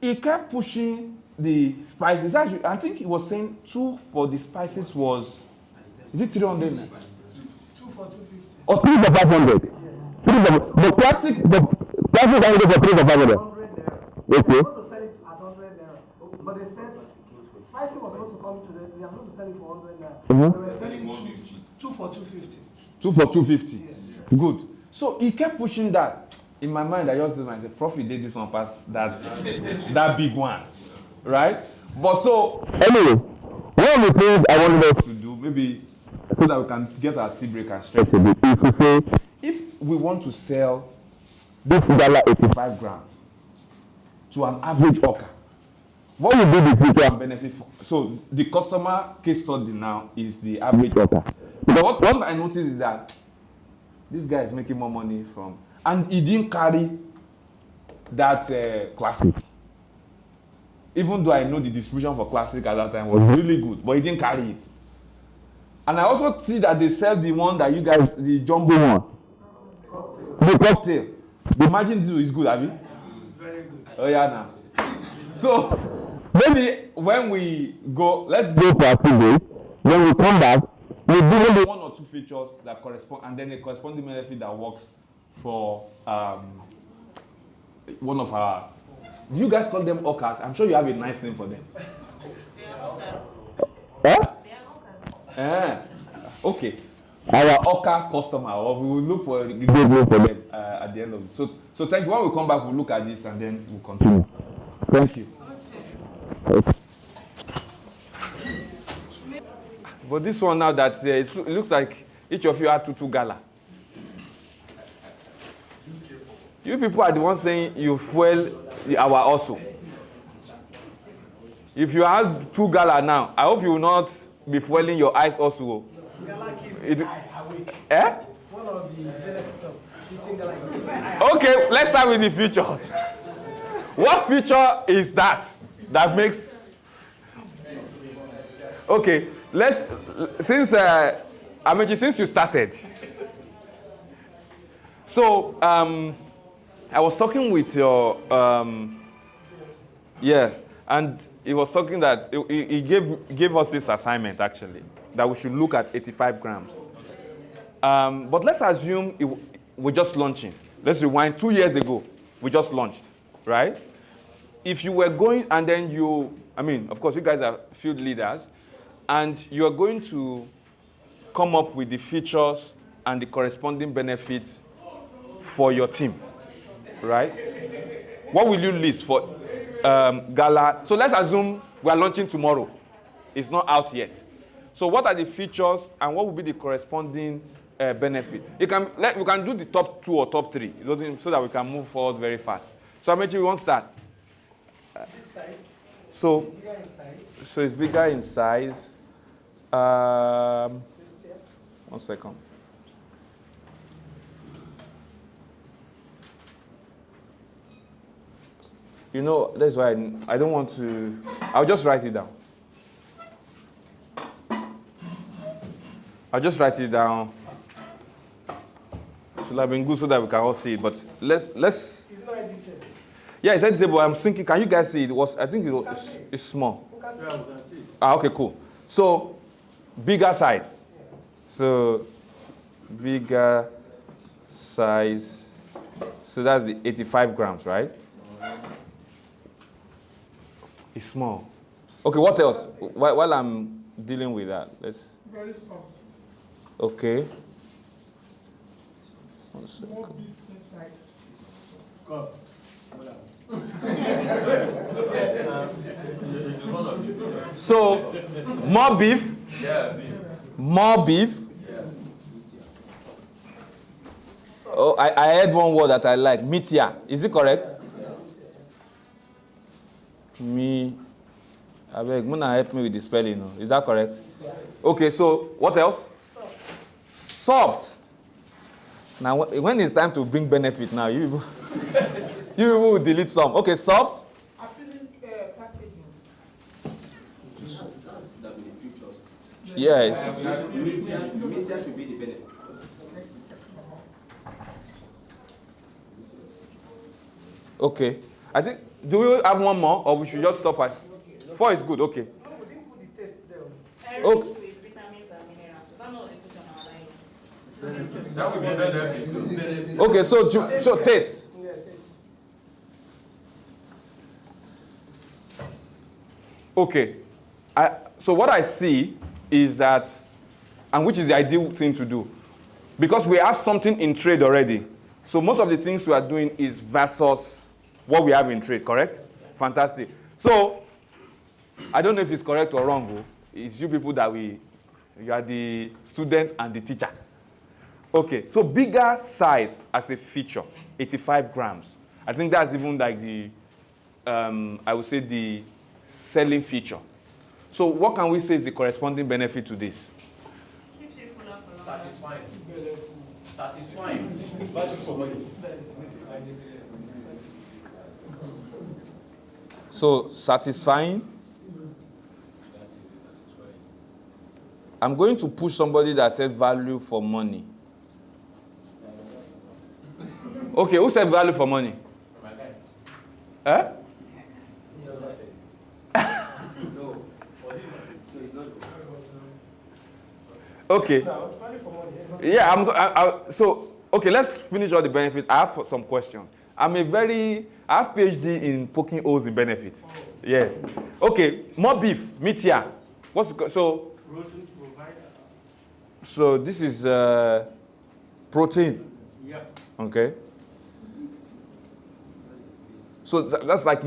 he kept pushing the spices. Actually, I think he was saying 2 for the spices was, is it 300? 2 for 250. Or 3 for 500? The classic I will go for 3 for 500. Okay. Supposed to sell it at 100 naira, but they said spicy was supposed to come to them. They are supposed to sell it for 100 naira. They were selling 2 for 250. 2 for 250. Yes. Good. So he kept pushing that. In my mind, I just did myself, Profit did this one past that big one, right? But so anyway, one of the things I wanted us to do, maybe so that we can get our tea break and stretch a bit, is to say, if we want to sell this gala 85 grams to an average hawker, what will be the future and benefit for? So the customer case study now is the average hawker. Because what I noticed is that this guy is making more money from, and he didn't carry that classic. Even though I know the distribution for classic at that time was really good, but he didn't carry it. And I also see that they sell the one that you guys, the jumbo one, the cocktail. The margin deal is good, have you? Very good. Oh yeah, now. So maybe when we go, let's go for a few days. When we come back, we do only 1 or 2 features that correspond, and then a corresponding benefit that works for one of our. Do you guys call them hawkers? I'm sure you have a nice name for them. Huh? Okay. Our hawker customer, or we will look for a good name for them at the end of it. So thank you. When we come back, we'll look at this and then we'll continue. Thank you. Okay. But this one now that it looks like each of you had two gala. You people are the ones saying you fuel our hustle. If you have 2 gala now, I hope you will not be fueling your eyes also. Gala keeps the eye awake. Eh? One of the benefits of eating gala keeps the eye. Okay, let's start with the features. What feature is that makes? Okay, since Amechi, since you started. So I was talking with your and he was talking that he gave us this assignment actually that we should look at 85 grams. But let's assume we're just launching. Let's rewind 2 years ago. We just launched, right? If you were going and then of course you guys are field leaders, and you are going to come up with the features and the corresponding benefits for your team, right? What will you list for gala? So let's assume we are launching tomorrow. It's not out yet. So what are the features and what will be the corresponding benefit? We can do the top 2 or top 3 so that we can move forward very fast. So Amechi, we won't start. Big size. So Bigger in size. So it's bigger in size. One second. You know, that's why I don't want to. I'll just write it down. It should have been good so that we can all see it. But let's. It's not edited. Yeah, it's editable. I'm thinking. Can you guys see it? I think it's small. Okay, cool. So bigger size. So bigger size. So that's the 85 grams, right? It's small. Okay, what else? While I'm dealing with that, let's. Very soft. Okay. More beef inside. God. So, more beef. Yeah, beef. More beef. Oh, I heard one word that I like. Meteor. Is it correct? Me. I beg, Muna help me with the spelling. No? Is that correct? Okay, so what else? Soft. Now, when it's time to bring benefit now, you people, you people will delete some. Okay, soft. Appealing packaging. That be the futures. Yes. Media should be the benefit. Okay. I think, do we have one more or we should just stop at 4 is good, okay. No, we didn't put the taste there. Okay. With vitamins and minerals. Is that not a put on our line? That would be benefit. Okay, so taste. Yeah, taste. Okay. So what I see is that, and which is the ideal thing to do, because we have something in trade already. So most of the things we are doing is versus what we have in trade, correct? Fantastic. So I don't know if it's correct or wrong. Though. It's you people that you are the student and the teacher. Okay, so bigger size as a feature, 85 grams. I think that's even like the, I would say the selling feature. So what can we say is the corresponding benefit to this? Keeps you fuller for longer. Satisfying. Satisfying. Value for money. So satisfying. I'm going to push somebody that said value for money. Okay, who said value for money? Eh? Okay. Yeah, so, okay, let's finish all the benefits. I have some questions. I have PhD in poking holes in benefits. Yes. Okay, more beef, meteor. Protein provider. So this is protein. Yep. Okay. So that's like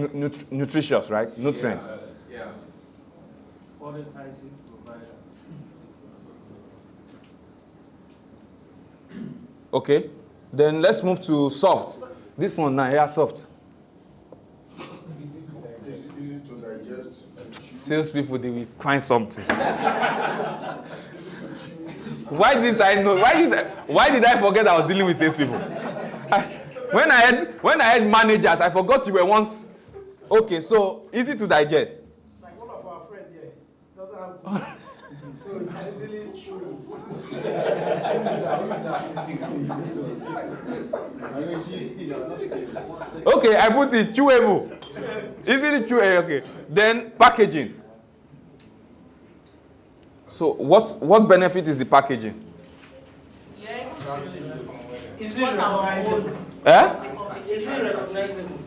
nutritious, right? Nutrients. Yeah. Advertising provider. Okay. Then let's move to soft. This one now, yeah, soft. Easy to digest. Salespeople, they will find something. Why did I know? Why did I forget I was dealing with salespeople? When I had managers, I forgot you were once. Okay, so easy to digest. Like one of our friends here doesn't have good. So you can easily chew it. Okay, I put it chewable. Easily chewable. Okay. Then packaging. So what benefit is the packaging? Yeah, It's really recognizable. Eh? It's really recognizable.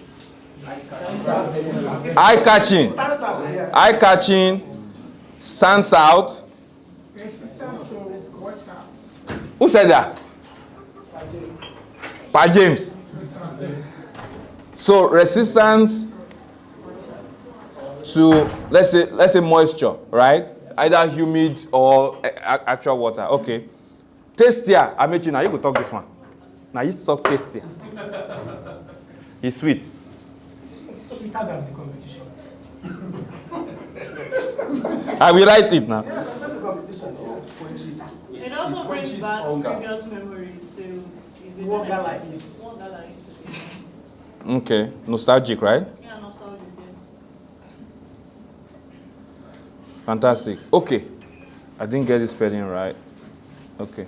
Eye catching. Stands out here. Eye catching. Stands out. Resistant to watch out. Who said that? Pa James. So resistance to let's say moisture, right? Either humid or actual water. Okay. Tastier. Amechi, now you go talk this one. Now you talk tastier. It's sweet. It's sweeter than the competition. I will write it now. That's the competition. it also brings back previous memories. So is it What gala benefit? is. What gala is to be. Okay. Nostalgic, right? Yeah, nostalgic. Yeah. Fantastic. Okay. I didn't get the spelling right. Okay.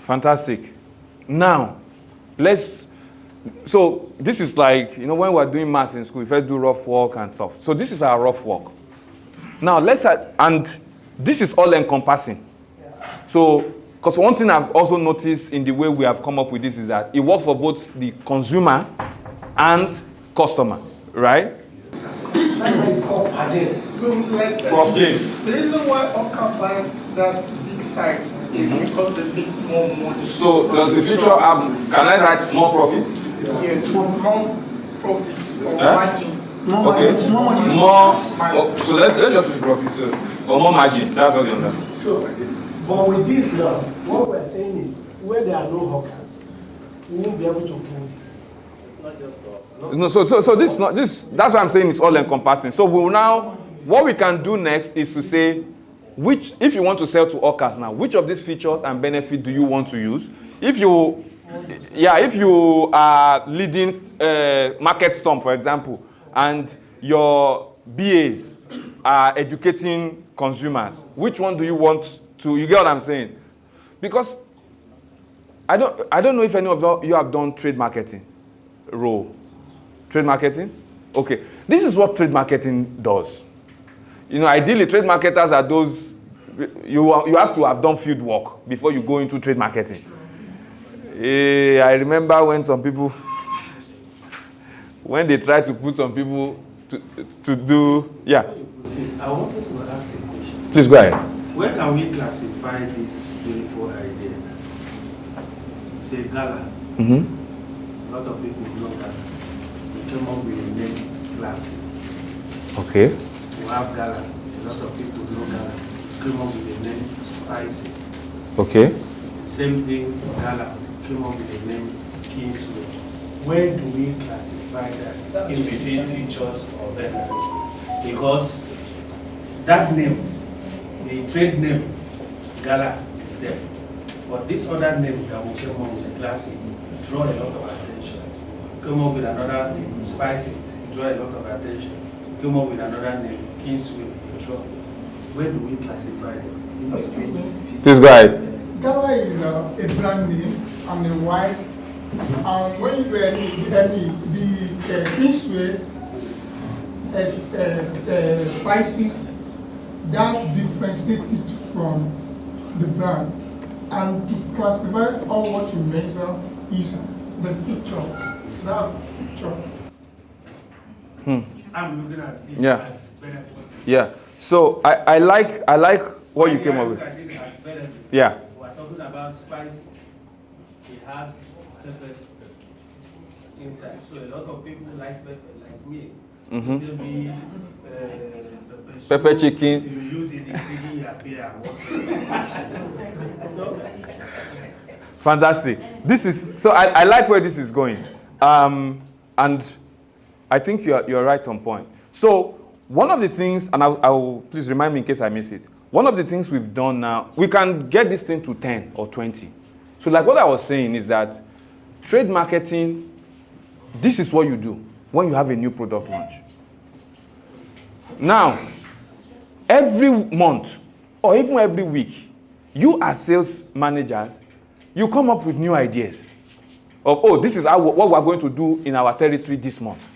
Fantastic. Now, so this is like, when we're doing maths in school, we first do rough work and stuff. So this is our rough work. Now, and this is all encompassing. So, because one thing I've also noticed in the way we have come up with this is that it works for both the consumer and customer, right? That is called James. So, like, Prof. James. the reason why Oka buy that big size is because they make more money. So does the future have, can I write more profit? Yes, for more profits or margin. Okay. More money. More, so let's just use profit. So, or more margin, that's what you understand. So, but with this now, what we're saying is, where there are no hawkers, we won't be able to pull this. It's not just for... No, so this not this. That's why I'm saying it's all encompassing. So we'll now, what we can do next is to say, which, if you want to sell to hawkers now, which of these features and benefits do you want to use? If you, if you are leading Market Storm, for example, and your BAs are educating consumers, which one do you want to? You get what I'm saying? Because I don't know if any of you have done trade marketing role. Trade marketing? Okay. This is what trade marketing does. You know, ideally, trade marketers are those, you have to have done field work before you go into trade marketing. I remember when some people, when they try to put some people to do, yeah. I wanted to ask a question. Please go ahead. Where can we classify this beautiful idea? Say gala. Mm-hmm. A lot of people know that we came up with a name classic. Okay. We have gala. A lot of people know gala. Came up with the name spices. Okay. Same thing, gala came up with the name Kingsway. Where do we classify that in between features or benefits? Because that name, the trade name, gala, is there. But this other name that we came up with, the classic, draw a lot of attention. Come up with another name, spices, draw a lot of attention. Come up with another name, Kingsway, draw. Where do we classify them? Please go ahead. Gala is a brand name and a wine. And when you were the Kingsway spices, that differentiates it from the brand. And to classify all what you mentioned is the feature. That's the feature. I'm looking at it Yeah. as benefits. Yeah. So I like what you came up with. Look at it as benefits. Yeah. We're talking about spices. It has pepper inside. So a lot of people like pepper, like me. Mm-hmm. Maybe Pepper chicken. You use it in cleaning your beer and so, Fantastic. This is so I like where this is going, and I think you're right on point. So one of the things, and I'll please remind me in case I miss it. One of the things we've done now, we can get this thing to 10 or 20. So like what I was saying is that trade marketing, this is what you do when you have a new product launch. Now, every month or even every week, you as sales managers, you come up with new ideas of, oh, this is what we're going to do in our territory this month.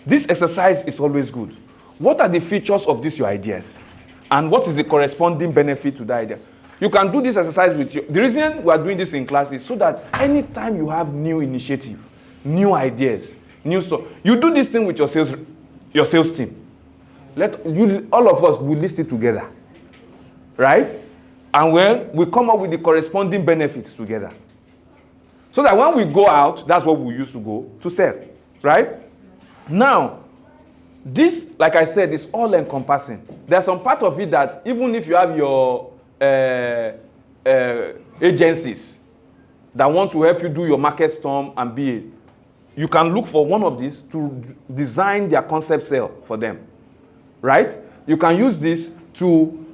This exercise is always good. What are the features of these your ideas? And what is the corresponding benefit to that idea? You can do this exercise with you. The reason we are doing this in class is so that anytime you have new initiative, new ideas, new stuff, you do this thing with your sales team. All of us will list it together, right? And when we come up with the corresponding benefits together. So that when we go out, that's what we used to go to sell, right? Now, this, like I said, is all encompassing. There's some part of it that even if you have your agencies that want to help you do your market storm and BA, you can look for one of these to design their concept sale for them, right? You can use this to,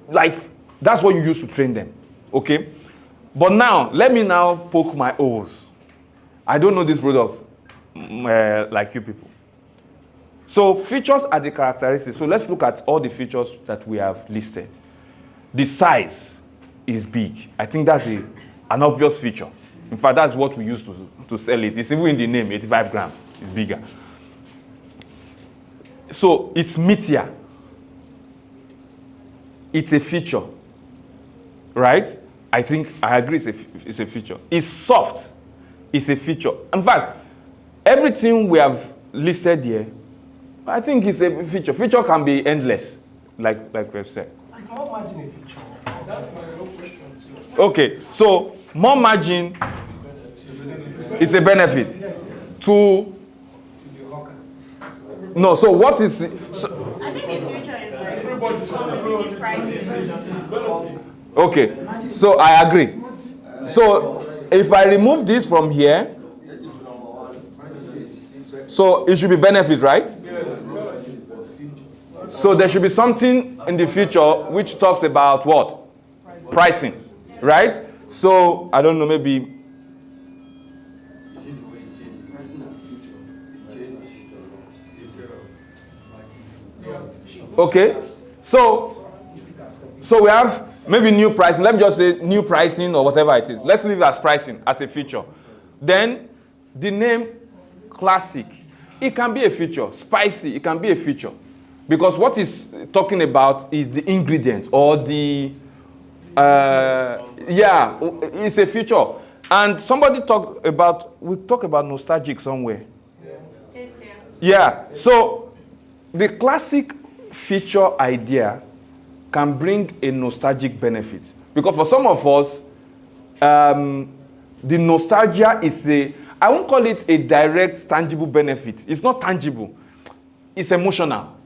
like, that's what you use to train them, okay? But now, let me now poke my holes. I don't know these products like you people. So features are the characteristics. So let's look at all the features that we have listed. The size is big. I think that's an obvious feature. In fact, that's what we use to sell it. It's even in the name, 85 grams. It's bigger. So it's meatier. It's a feature, right? I think I agree it's a feature. It's soft. It's a feature. In fact, everything we have listed here, I think it's a feature. Feature can be endless, like we've said. I cannot imagine a feature. That's my real question too. Okay, so more margin is a benefit to. No, so what is? So, I think the future is competitive pricing. okay, so I agree. So if I remove this from here, so it should be benefit, right? So there should be something in the future which talks about what? Pricing, right? So I don't know, maybe. Okay, so we have maybe new pricing. Let me just say new pricing or whatever it is. Let's leave it as pricing as a feature. Then the name classic, it can be a feature. Spicy, it can be a feature. Because what it's talking about is the ingredient or the, yeah, it's a feature. And somebody talked about, we talk about nostalgic somewhere. Yeah, so the classic feature idea can bring a nostalgic benefit. Because for some of us, the nostalgia is I won't call it a direct, tangible benefit. It's not tangible. It's emotional.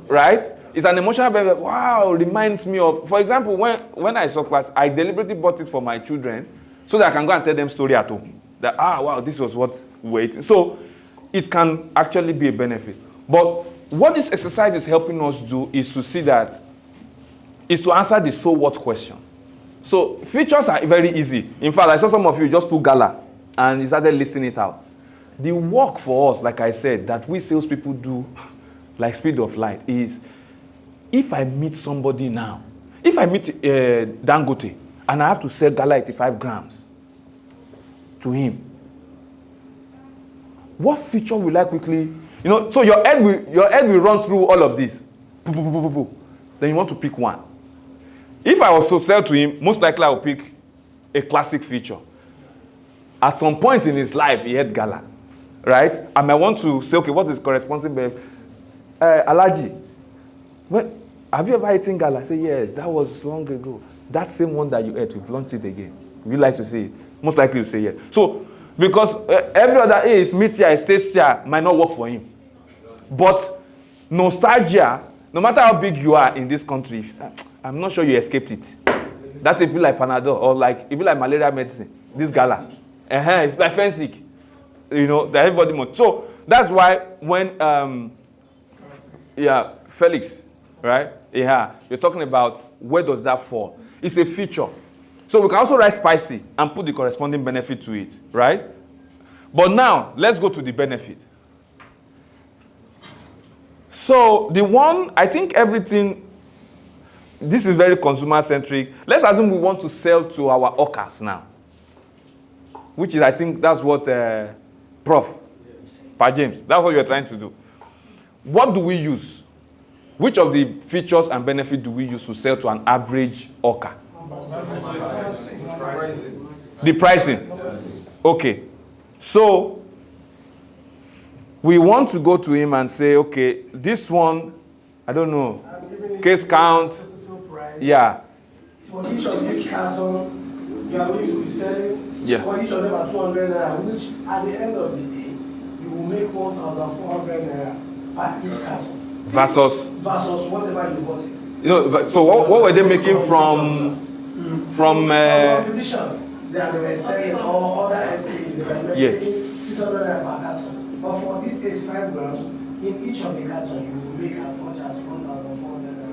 Right? It's an emotional benefit. Wow, reminds me of, for example, when I saw class, I deliberately bought it for my children so that I can go and tell them story at home. That, wow, this was what we were eating. So it can actually be a benefit. But what this exercise is helping us do is to see that, is to answer the so what question. So features are very easy. In fact, I saw some of you just took gala and you started listing it out. The work for us, like I said, that we salespeople do, like speed of light, is if I meet somebody now, if I meet Dangote and I have to sell gala 85 grams to him, what feature will I quickly, so your head will run through all of this. Then you want to pick one. If I was to sell to him, most likely I will pick a classic feature. At some point in his life, he had gala, right? I might want to say, okay, what is corresponding? Alaji, have you ever eaten gala? I say, yes, that was long ago. That same one that you ate, we've launched it again. Would you like to see it? Most likely you say yes. So, because every other is meatier, is tastier, might not work for him. But nostalgia, no matter how big you are in this country, I'm not sure you escaped it. That's if you like Panadol or like if you like malaria medicine. This gala, it's like fancy, that everybody wants. So that's why when Felix, right? Yeah, you're talking about where does that fall? It's a feature. So we can also write spicy and put the corresponding benefit to it, right? But now let's go to the benefit. So the one, I think everything. This is very consumer-centric. Let's assume we want to sell to our hawkers now. Which is, I think, that's what Prof. Pa James, that's what you're trying to do. What do we use? Which of the features and benefits do we use to sell to an average hawker? The pricing. Okay. So, we want to go to him and say, okay, this one, I don't know, case count. Yeah. For each of these cartons, you are going to be selling for each of them at 200 naira, which at the end of the day, you will make 1,400 naira per each carton. Versus whatever you bought it. So what were they making from competition? They were selling or other SKU, they were making 600 naira per carton. But for this 85 grams, in each of the carton, you will make as much as 1,400 naira.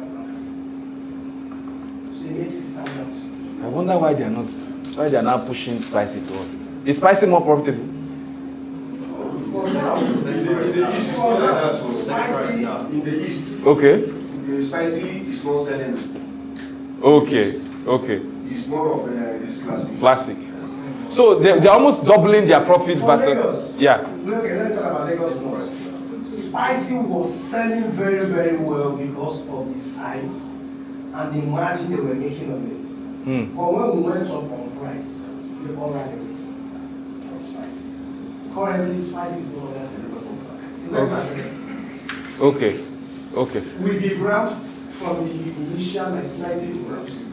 I wonder why they are not pushing spicy to us. Is spicy more profitable? In the East. Okay. The spicy is not selling. Okay. It's more of this classic. Classic. So they're almost doubling their profits versus. Yeah. Okay, let me talk about Lagos North. Spicy was selling very, very well because of the size and the margin they were making on it. But when we went up on price, they all ran away from spicy. Currently, spice is no longer selling. Okay. With the graph from the initial like 90 grams,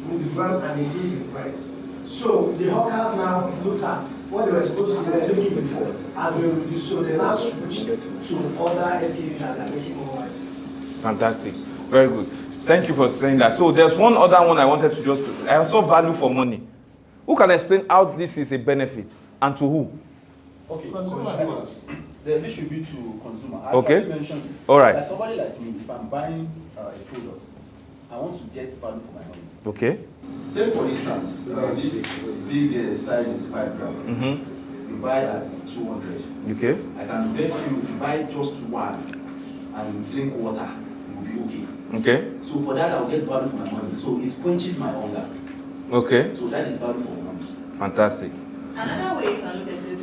with the graph and increase in price. So the hawkers now looked at what they were supposed to be making before as they reduced. So they now switched to other SKUs that are making more money. Fantastic. Very good. Thank you for saying that. So there's one other one I wanted to just. I also value for money. Who can explain how this is a benefit and to who? Okay, consumers. This should be to consumer. I Okay. actually mentioned it. All right. Like somebody like me, if I'm buying a product, I want to get value for my money. Okay. Take for instance, this big size 85 gram. You buy at 200. Okay. I can bet you if you buy just one and you drink water, you'll be okay. Okay. So for that, I'll get value for my money. So it quenches my hunger. Okay. So that is value for my money. Fantastic. Another way you can look at it is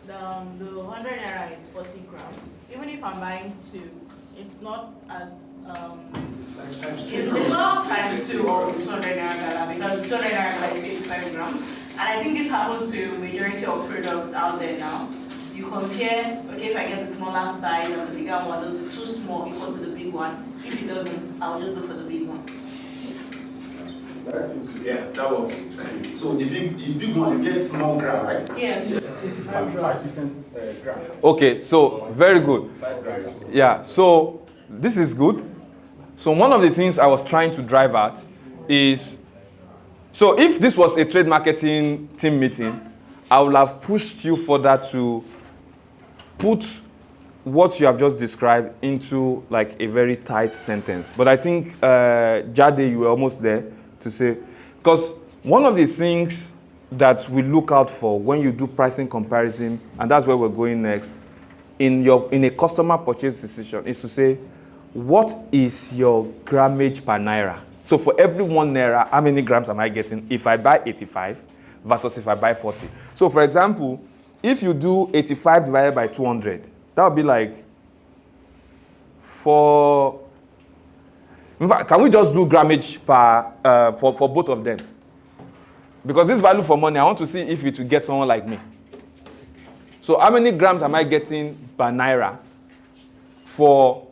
the 100 naira is 40 grams. Even if I'm buying two, it's not as it's not times 2 or 200 naira because 200 naira is 85 grams. And I think this happens to majority of products out there now. You compare, okay, if I get the smaller size and the bigger one, does it too small equal to the big one? If it doesn't, I'll just go for the big one. Yes, that works. So the big one gets more gram, right? Yes. 85% gram. Okay, so very good. Yeah, so this is good. So one of the things I was trying to drive at is, so if this was a trade marketing team meeting, I would have pushed you further to put what you have just described into like a very tight sentence. But I think, Jade, you were almost there to say, because one of the things that we look out for when you do pricing comparison, and that's where we're going next, in a customer purchase decision, is to say, what is your grammage per naira? So for every 1 naira, how many grams am I getting if I buy 85 versus if I buy 40? So for example, if you do 85 divided by 200, that would be like in fact, can we just do grammage per for both of them? Because this value for money, I want to see if it will get someone like me. So how many grams am I getting per naira for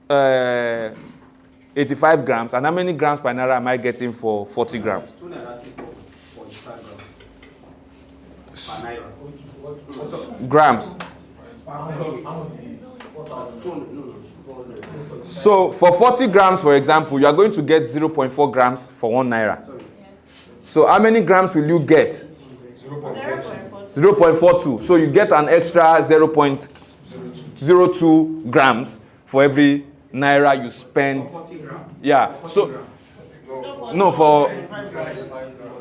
85 grams, and how many grams per naira am I getting for 40 grams? 2 naira equal 45 grams per naira. Grams. So for 40 grams, for example, you are going to get 0.4 grams for 1 naira. So how many grams will you get? 0.42. So you get an extra 0.02 grams for every naira you spend. Yeah. So no, for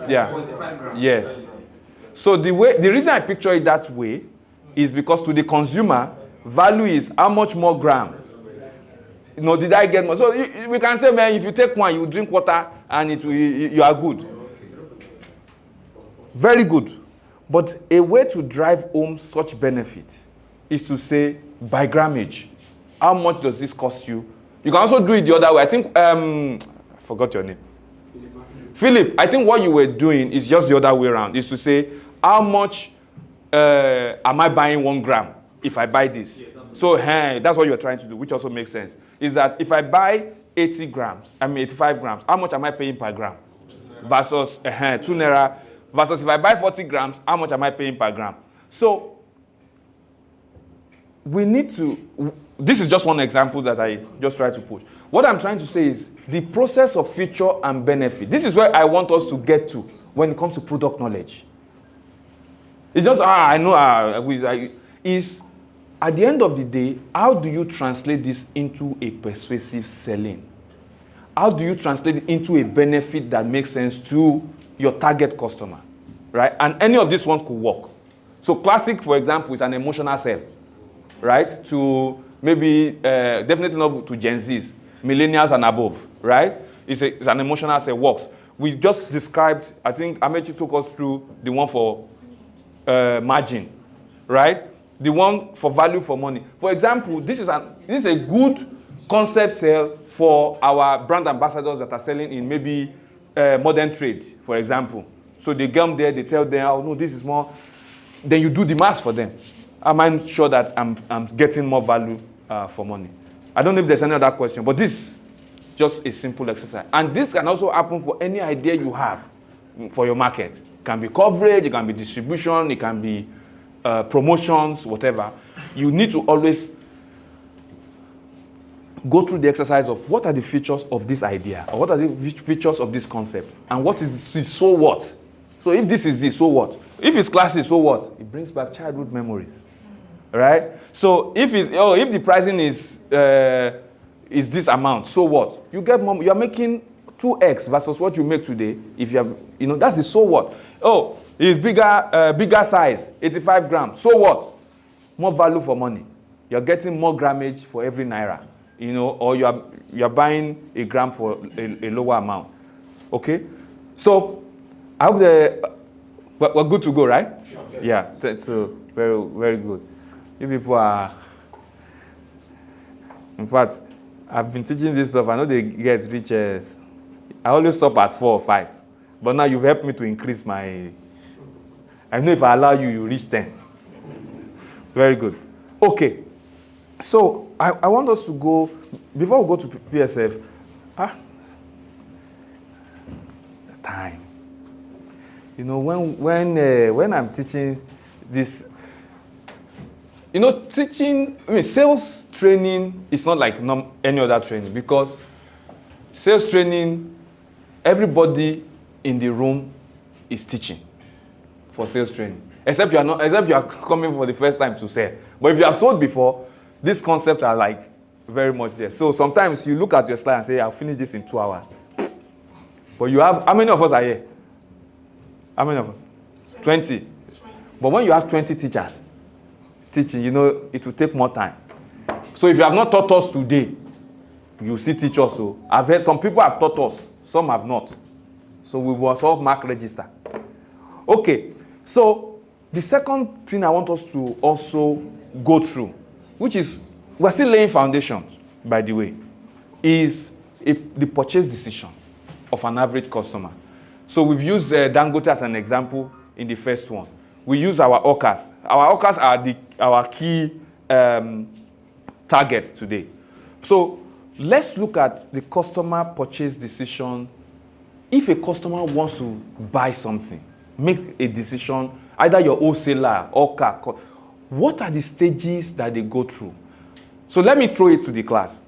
yeah. Yes. So the reason I picture it that way is because to the consumer, value is how much more gram. You know, did I get more? So we can say, man, if you take one, you drink water, and you are good. Very good. But a way to drive home such benefit is to say, by grammage, how much does this cost you? You can also do it the other way. I think, I forgot your name. Philip, I think what you were doing is just the other way around, is to say, how much am I buying 1 gram if I buy this? So that's what you're trying to do, which also makes sense. Is that if I buy 85 grams, how much am I paying per gram? Versus 2 naira. Versus if I buy 40 grams, how much am I paying per gram? So we need to, this is just one example that I just tried to push. What I'm trying to say is the process of feature and benefit. This is where I want us to get to when it comes to product knowledge. It's just, I know, is at the end of the day, how do you translate this into a persuasive selling? How do you translate it into a benefit that makes sense to your target customer, right? And any of these ones could work. So classic, for example, is an emotional sell, right? To maybe, definitely not to Gen Zs, millennials and above, right? It's an emotional sell, works. We just described, I think Amechi took us through the one for margin, right? The one for value for money. For example, this is a good concept sell for our brand ambassadors that are selling in maybe modern trade, for example. So they come there, they tell them, oh no, this is more. then you do the math for them. Am I sure that I'm getting more value for money? I don't know if there's any other question, but this is just a simple exercise. And this can also happen for any idea you have for your market. It can be coverage, it can be distribution, it can be promotions, whatever. You need to always go through the exercise of what are the features of this idea, or what are the features of this concept, and what is the so what. So if this is this, so what? If it's classy, so what? It brings back childhood memories, right? So if the pricing is this amount, so what? You get more. You are making 2x versus what you make today. If you have, that's the so what. Oh, it's bigger size, 85 grams. So what? More value for money. You're getting more grammage for every naira. Or you're buying a gram for a lower amount. Okay? So, I hope we're good to go, right? Sure. Yes. Yeah, that's very, very good. You people are... In fact, I've been teaching this stuff. I know they get riches. I always stop at 4 or 5. But now you've helped me to increase my... I know if I allow you, you reach 10. Very good. Okay. So, I want us to go, before we go to PSF, time. When I'm teaching this, sales training is not like any other training, because sales training, everybody in the room is teaching for sales training, except you are coming for the first time to sell. But if you have sold before, these concepts are like very much there. So sometimes you look at your slide and say, I'll finish this in 2 hours. But you have, how many of us are here? How many of us? 20. But when you have 20 teachers teaching, it will take more time. So if you have not taught us today, you still teach us. So I've heard some people have taught us, some have not. So we will all mark register. Okay, so the second thing I want us to also go through, which is, we're still laying foundations, by the way, is the purchase decision of an average customer. So we've used Dangote as an example in the first one. We use our OCAs. Our OCAs are our key target today. So let's look at the customer purchase decision. If a customer wants to buy something, make a decision, either your wholesaler, OCA, what are the stages that they go through? So let me throw it to the class.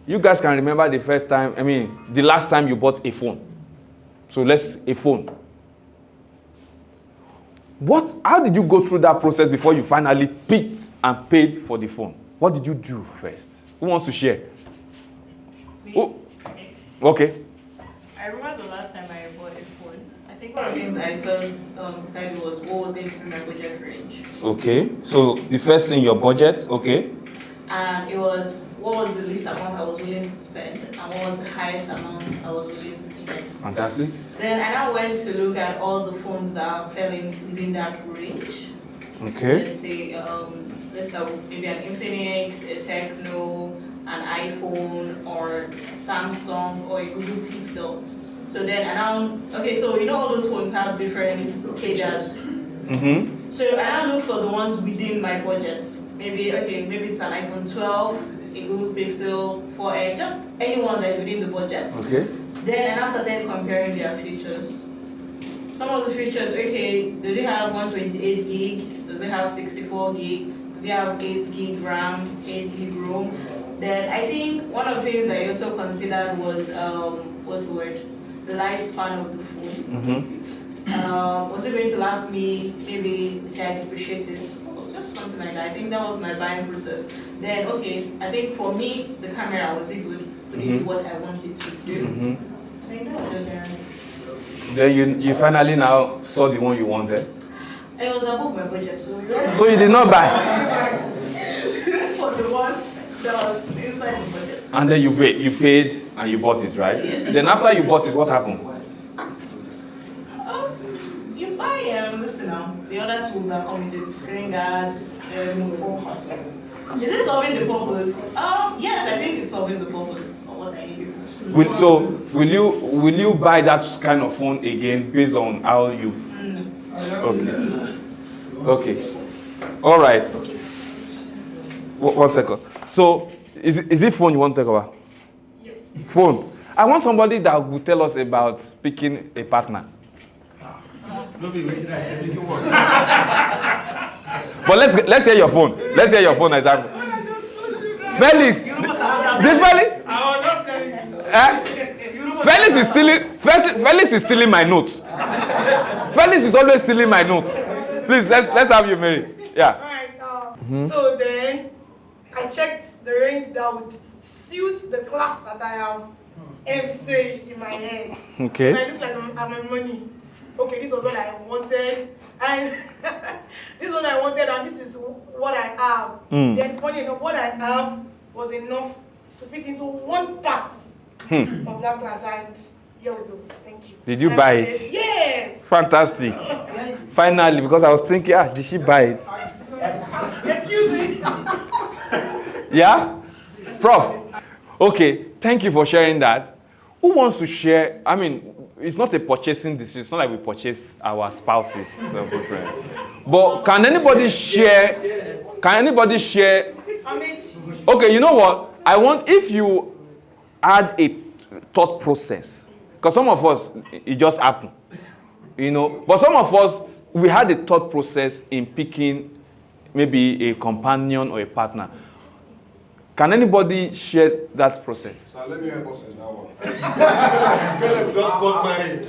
You guys can remember the last time you bought a phone. So a phone. How did you go through that process before you finally picked and paid for the phone? What did you do first? Who wants to share? Me. Oh. Okay. I remember the last time I bought a phone. I think one of the things I first decided was what was going to be my budget range. Okay. So the first thing, your budget. Okay. And it was what was the least amount I was willing to spend and what was the highest amount I was willing to spend. Fantastic. Then I now went to look at all the phones that fell within that range. Okay. Let's say, let's start with maybe an Infinix, a Techno, an iPhone, or Samsung, or a Google Pixel. So then so all those phones have different cadres. Mm-hmm. So I now look for the ones within my budget. Maybe it's an iPhone 12, a Google Pixel 4X, just anyone that's within the budget. Okay. Then I started comparing their features. Some of the features, does it have 128 gig? Does it have 64 gig? Does it have 8 gig RAM, 8 gig ROM? Then I think one of the things that I also considered was, the lifespan of the phone. Mm-hmm. Was it going to last me, maybe say I depreciate it, or just something like that. I think that was my buying process. Then, I think for me, the camera, was it good? Would it do what I wanted to do? Mm-hmm. I think that was just there. Then you finally now saw the one you wanted? It was above my budget, so you did not buy? for the one that was inside the budget. And then you paid and you bought it, right? Yes. Then after you bought it, what happened? You buy the other tools that come with it, screen guard, phone cost. Is it solving the purpose? Yes, I think it's solving the purpose of what I need. Will you buy that kind of phone again based on how you? No. Okay. Okay. All right. One second. So, is it phone you want to talk about? Yes. Phone. I want somebody that will tell us about picking a partner. But let's hear your phone. Let's hear your phone example. Felix. Did Felix? I was just telling you. Felix is stealing my notes. Felix is always stealing my notes. Please, let's have you, Mary. Yeah. Alright. So then, I checked the range that would suit the class that I have envisaged in my head. Okay. And I look like I'm my money. Okay, this was what I wanted, and this is what I wanted, and this is what I have. Then, funny enough, what I have was enough to fit into one part of that class, and here we go. Thank you. Did you buy it? Yes. Fantastic. Finally, because I was thinking, did she buy it? Excuse me. Yeah? Prof. Okay, thank you for sharing that. Who wants to share? I mean, it's not a purchasing decision. It's not like we purchase our spouses. But can anybody share? Can anybody share? Okay, you know what? I want, if you add a thought process, because some of us, it just happened. You know, but some of us, we had a thought process in picking maybe a companion or a partner. Can anybody share that process? So let me help us in that one. Caleb just got married.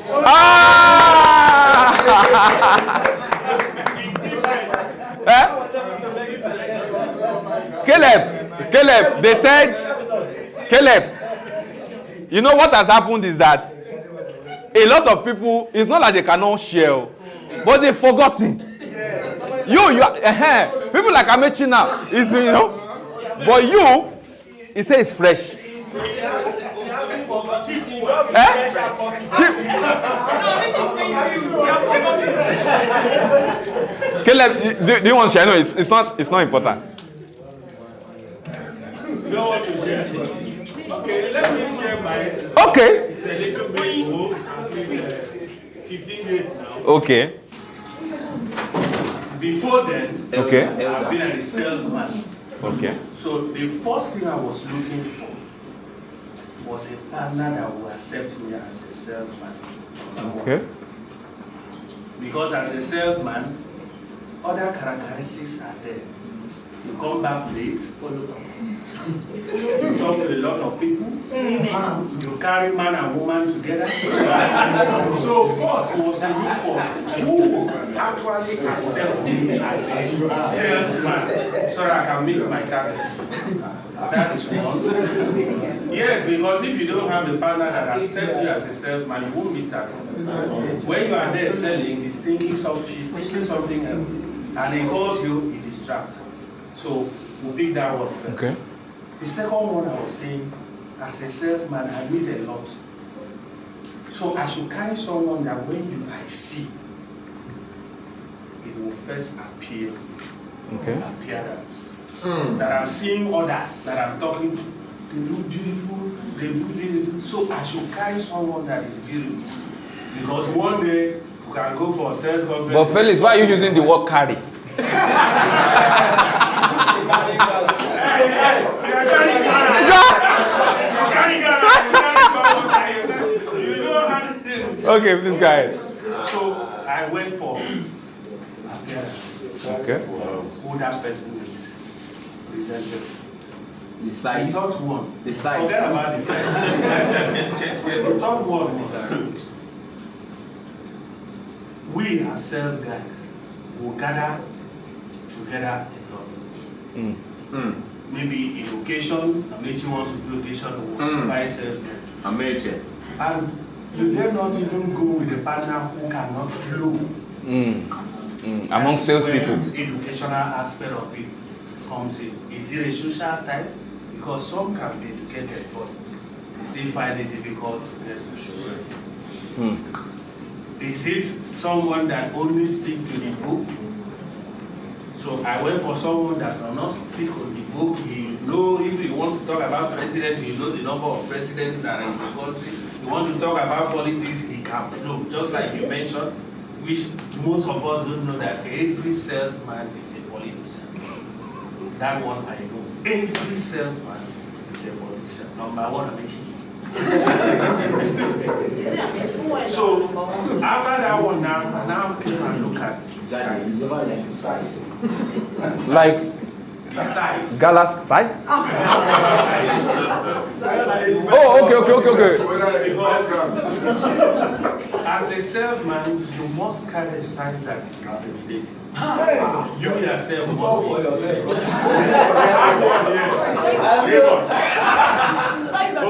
Caleb, they said, Caleb, you know what has happened is that a lot of people, it's not like they cannot share, but they've forgotten. You are, people like Amechi now, is, you know, but you, he says it's fresh. Caleb, do you want to share? No, it's not important. You don't want to share? Okay, let me share my. Okay. It's a little bit old. It's 15 days now. Okay. Before then, Okay. I've been a salesman. Okay. So the first thing I was looking for was a partner that would accept me as a salesman. Okay. Because as a salesman, other characteristics are there. You come back late, you talk to a lot of people, you carry man and woman together. So first it was to look for who actually accepts me as a salesman so that I can meet my target. That is one. Yes, because if you don't have a partner that accepts you as a salesman, you won't meet target. When you are there selling, she's thinking something else. And he calls you, he distracts. So we'll pick that one first. Okay. The second one I was saying, as a salesman, I meet a lot. So I should carry someone that when I see, it will first appear. Okay. Appearance. That I'm seeing others that I'm talking to. They look beautiful, they do this. So I should carry someone that is beautiful. Because one day, we can go for a sales conference. But Felix, why are you using the word carry? Okay, this guy. So I went for appearance. Okay. Who that person is presented. The size. The third one. The size. Forget about the size. The third one was that we as sales guys will gather together a lot. Maybe in occasion, Amechi wants to do occasion, we'll buy salesmen. Amechi. And you dare not even go with a partner who cannot flow. Among salespeople. Educational aspect of it comes in. Is it a social type? Because some can be educated, but they still find it difficult to get to society. Is it someone that only stick to the book? So I went for someone that will not stick on the book. He know if you want to talk about president, he knows the number of presidents that are in the country. You want to talk about politics, he can flow. Just like you mentioned, which most of us don't know that every salesman is a politician. That one I know. Every salesman is a politician. Number one, so after that one, now came and look at size. Like the size. Gala's size? Oh, okay. Because as a salesman, you must carry a size that is intimidating. You yourself must be intimidating. No,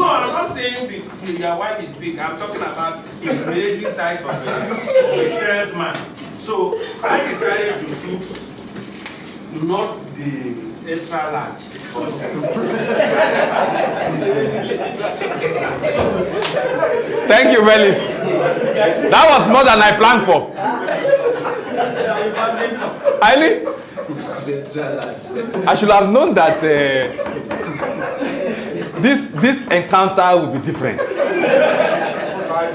I'm not saying your wife is big. I'm talking about intimidating size of a salesman. So I decided to do not the extra large. Thank you, Belly. That was more than I planned for. I should have known that this encounter will be different. So I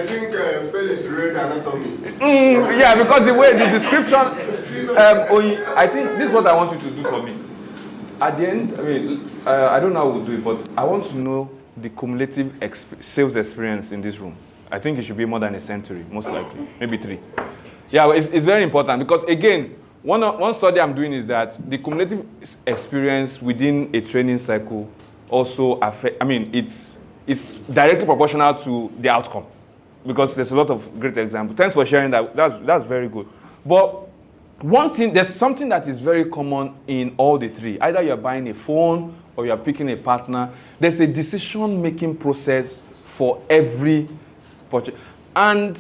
think Felix read anatomy. Yeah, because the way the description, I think this is what I want you to do for me. At the end, I don't know how we'll do it, but I want to know the cumulative sales experience in this room. I think it should be more than a century, most likely, maybe 3. Yeah, it's very important because again, one study I'm doing is that the cumulative experience within a training cycle also affect. It's directly proportional to the outcome because there's a lot of great examples. Thanks for sharing that. That's very good. But one thing, there's something that is very common in all the 3. Either you're buying a phone or you're picking a partner. There's a decision-making process for every purchase. And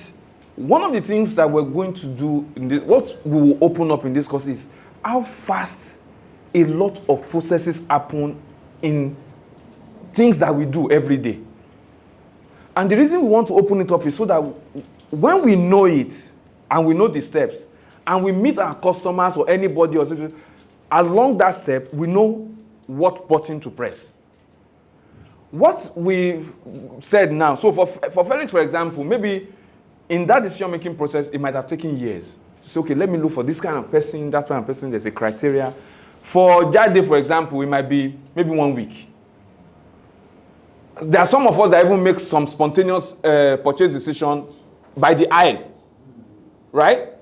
one of the things that we're going to do, what we will open up in this course is how fast a lot of processes happen in things that we do every day. And the reason we want to open it up is so that when we know it and we know the steps, and we meet our customers or anybody or something, along that step, we know what button to press. What we've said now, so for Felix, for example, maybe in that decision-making process, it might have taken years. So, okay, let me look for this kind of person, that kind of person, there's a criteria. For Jade, for example, it might be maybe 1 week. There are some of us that even make some spontaneous purchase decision by the aisle, right?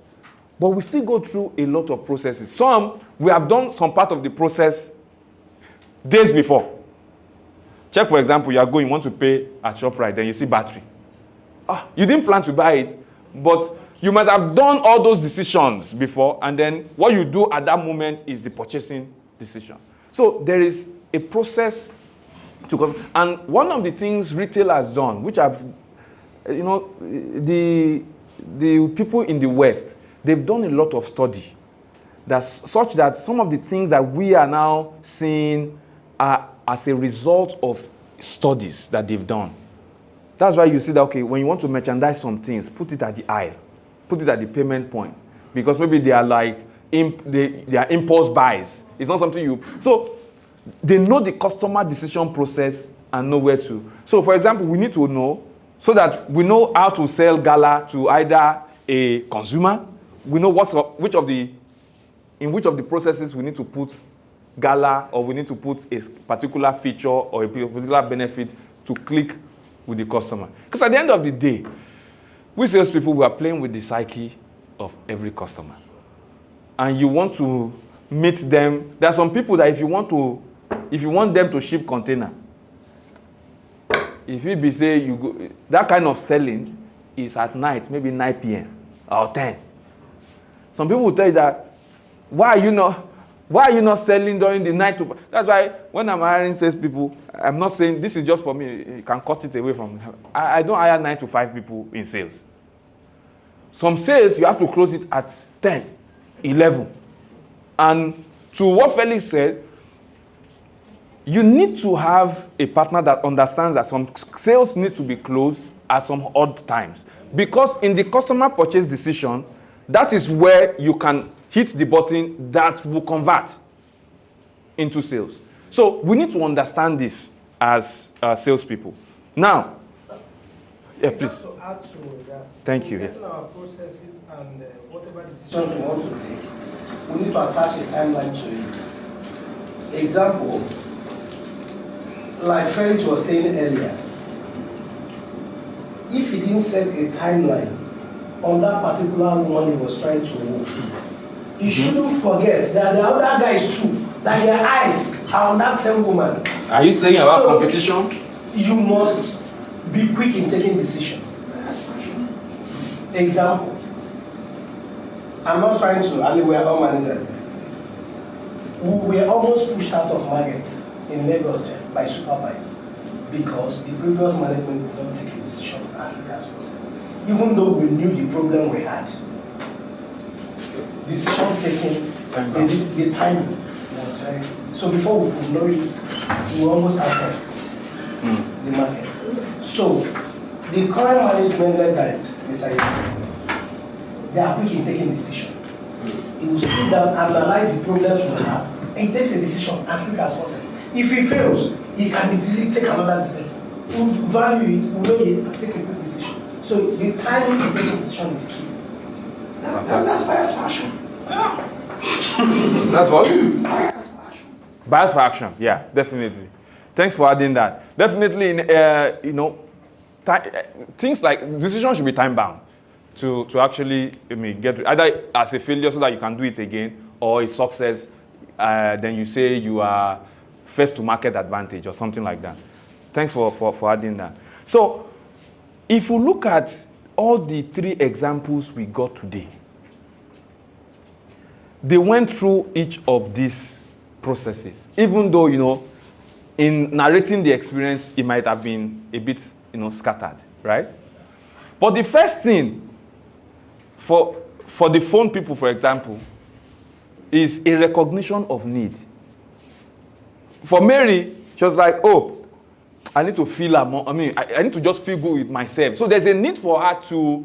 But we still go through a lot of processes. Some, we have done some part of the process days before. Check, for example, you want to pay at ShopRite, then you see battery. You didn't plan to buy it, but you might have done all those decisions before, and then what you do at that moment is the purchasing decision. So there is a process to, and one of the things retail has done, which I've, the people in the West, they've done a lot of study that's such that some of the things that we are now seeing are as a result of studies that they've done. That's why you see that, okay, when you want to merchandise some things, put it at the aisle, put it at the payment point, because maybe they are like, they are impulse buys. It's not something you, so they know the customer decision process and know where to. So for example, we need to know, so that we know how to sell Gala to either a consumer. We know which of the processes we need to put Gala, or we need to put a particular feature or a particular benefit to click with the customer. Because at the end of the day, we salespeople, we are playing with the psyche of every customer. And you want to meet them. There are some people that if you want them to ship container, if you be say you go, that kind of selling is at night, maybe 9 p.m. or 10. Some people will tell you that, why are you not selling during the night? That's why when I'm hiring salespeople, I'm not saying this is just for me. You can cut it away from. I don't hire 9 to 5 people in sales. Some sales you have to close it at 10, 11, and to what Felix said, you need to have a partner that understands that some sales need to be closed at some odd times, because in the customer purchase decision, that is where you can hit the button that will convert into sales. So we need to understand this as salespeople. Now, Yeah, please. Just to add to that. Thank you. Setting our processes and whatever decisions we want to take, we need to attach a timeline to it. Example, like Felix was saying earlier, if he didn't set a timeline on that particular woman he was trying to woo, he shouldn't forget that there are other guys too, that their eyes are on that same woman. Are you saying about competition? You must be quick in taking decision. Example, I'm not trying to alleyway all managers. We were almost pushed out of market in Lagos by Superbytes because the previous management could not take a decision as quick as possible. Even though we knew the problem we had, decision taking, the timing was very. So before we could know it, we were almost out of the market. So the current management led by Mr. they are quick in taking decision. He will sit down, analyze the problems we have, and he takes a decision as quick as possible. If he fails, he can easily take another decision. We'll value it, we'll weigh it, and take a quick decision. So the timing in taking decision is key. That's bias for action. That's what? Bias for action. Bias for action, yeah, definitely. Thanks for adding that. Definitely, things like decisions should be time bound to actually get to, either as a failure so that you can do it again, or a success, then you say you are first to market advantage or something like that. Thanks for adding that. So, if you look at all the 3 examples we got today, they went through each of these processes, even though, in narrating the experience, it might have been a bit, scattered, right? But the first thing for the phone people, for example, is a recognition of need. For Mary, she was like, oh, I need to feel I need to just feel good with myself. So there's a need for her to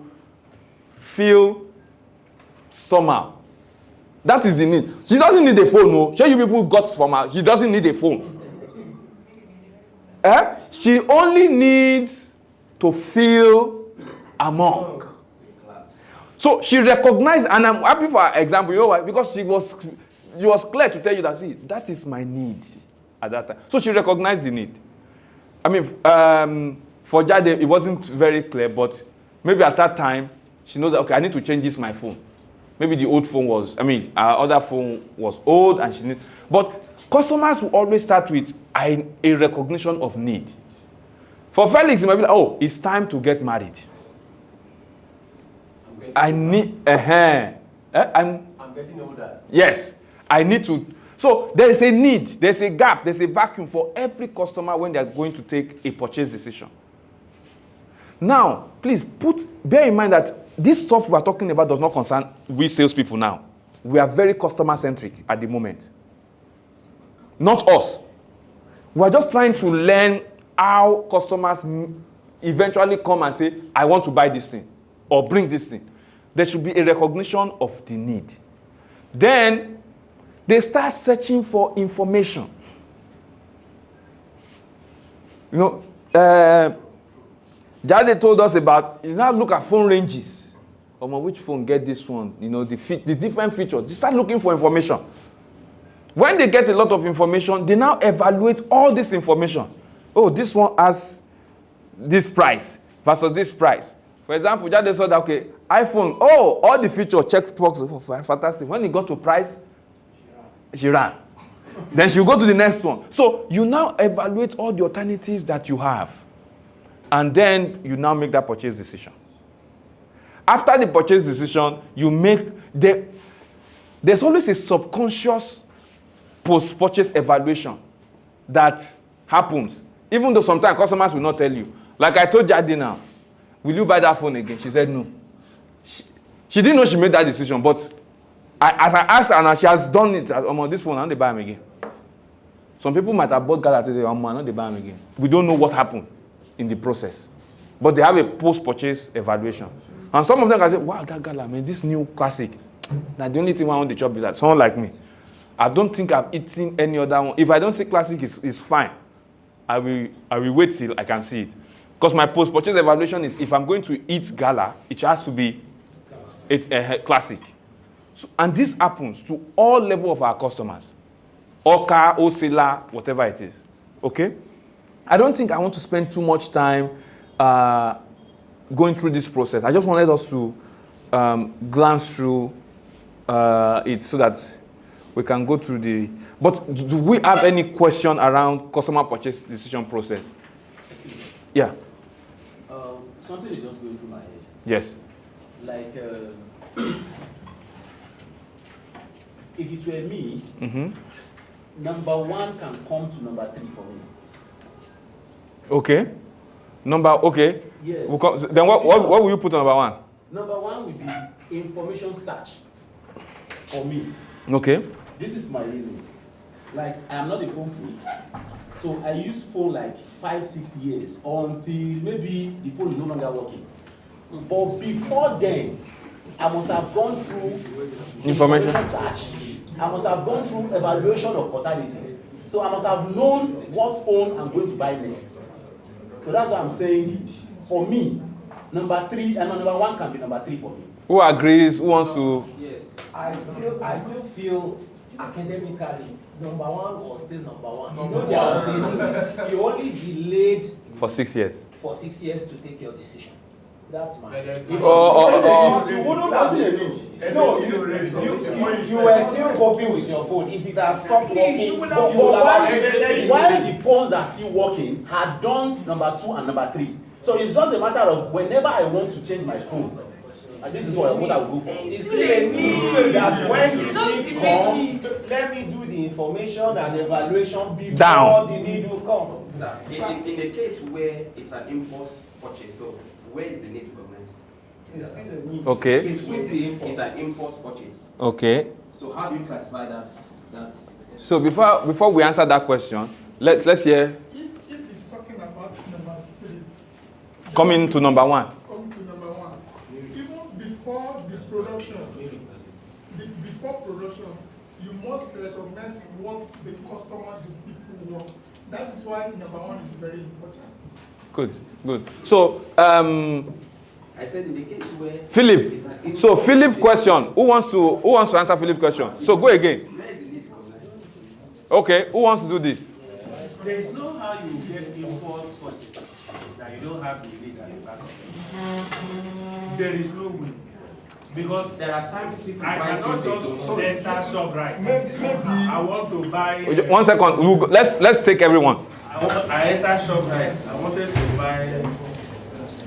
feel somehow. That is the need. She doesn't need a phone, no. Sure, you people got from her. She doesn't need a phone. She only needs to feel among. So she recognized, and I'm happy for her example, you know why? Because she was clear to tell you that, see, that is my need at that time. So she recognized the need. For Jade, it wasn't very clear, but maybe at that time, she knows that, okay, I need to change this my phone. Maybe the old phone was, our other phone was old and she needs, but customers will always start with a recognition of need. For Felix, it might be like, oh, it's time to get married. I'm getting older. Yes, I need to. So there is a need, there's a gap, there's a vacuum for every customer when they're going to take a purchase decision. Now, please bear in mind that this stuff we're talking about does not concern we salespeople now. We are very customer-centric at the moment. Not us. We're just trying to learn how customers eventually come and say, I want to buy this thing or bring this thing. There should be a recognition of the need. Then they start searching for information. Jade told us about, you now look at phone ranges. Which phone get this one? The different features. They start looking for information. When they get a lot of information, they now evaluate all this information. Oh, this one has this price versus this price. For example, Jade said, okay, iPhone, all the features, checked boxes, fantastic. When it got to price, she ran. Then she'll go to the next one. So you now evaluate all the alternatives that you have. And then you now make that purchase decision. After the purchase decision, there's always a subconscious post-purchase evaluation that happens. Even though sometimes customers will not tell you. Like I told Jade now, will you buy that phone again? She said no. She didn't know she made that decision, but as I asked her, and she has done it, this phone, I don't buy them again. Some people might have bought Gala today, I don't buy them again. We don't know what happened in the process. But they have a post-purchase evaluation. And some of them can say, wow, that Gala, this new classic. Now the only thing I want to chop is that someone like me. I don't think I've eaten any other one. If I don't see classic, it's fine. I will wait till I can see it. Because my post-purchase evaluation is if I'm going to eat gala, it has to be a classic. So, and this happens to all level of our customers. Oka, Osila, whatever it is. Okay? I don't think I want to spend too much time going through this process. I just wanted us to glance through it so that we can go through the... But do we have any question around customer purchase decision process? Yeah. Something is just going through my head. Yes. Like, if it were me, number 1 can come to number 3 for me. Okay. Okay. Yes. Then what will you put on number 1? Number 1 would be information search for me. Okay. This is my reason. Like, I am not a phone freak. So I use phone like 5-6 years until maybe the phone is no longer working. But before then, I must have gone through information search. I must have gone through evaluation of alternatives. So I must have known what phone I'm going to buy next. So that's what I'm saying. For me, number 3 and number 1 can be number 3 for me. Who agrees? Who wants to? Yes. I still feel academically number 1 was still number 1. You know, there was a need. You only delayed For 6 years. for 6 years to take your decision. That's my. You wouldn't have been a need. No, you were still coping with your phone. If it has stopped working, you would have while the phones are still working, had done number 2 and number 3. So it's just a matter of whenever I want to change my phone. And this is what I will go for. It's still a need that when this need comes, let me do the information and evaluation before the need will come. Sir, in the case where it's an impulse purchase, so where is the need recognized? It's still a need. Okay. It's an impulse purchase. Okay. So how do you classify that? So before we answer that question, let's hear. If he's talking about number 3. Coming to number 1. Coming to number 1. Even before the production, you must recognize what the customers, the people want. That is why number 1 is very important. Good. So I said in the case where Philip. So Philip question. Who wants to answer Philip's question? So go again. where is the need recognized? Okay. Who wants to do this? There is no how you get impulse purchase that you don't have the need at the back of it. There is no way. Because there are times people I cannot just enter shop right. Maybe I want to buy. 1 second. Let's take everyone. I enter shop right. I wanted to buy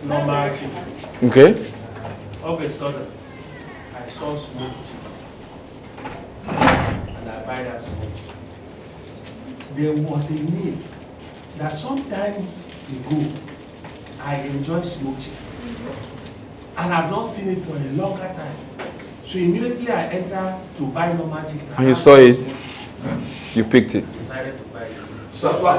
normal chicken. Okay. All of a sudden, I saw smoked chicken. And I buy that smoked chicken. There was a need that sometimes ago I enjoy smoked chicken. And I've not seen it for a longer time. So immediately I enter to buy normal chicken. And you saw it. You picked it. Decided to buy it. So that's why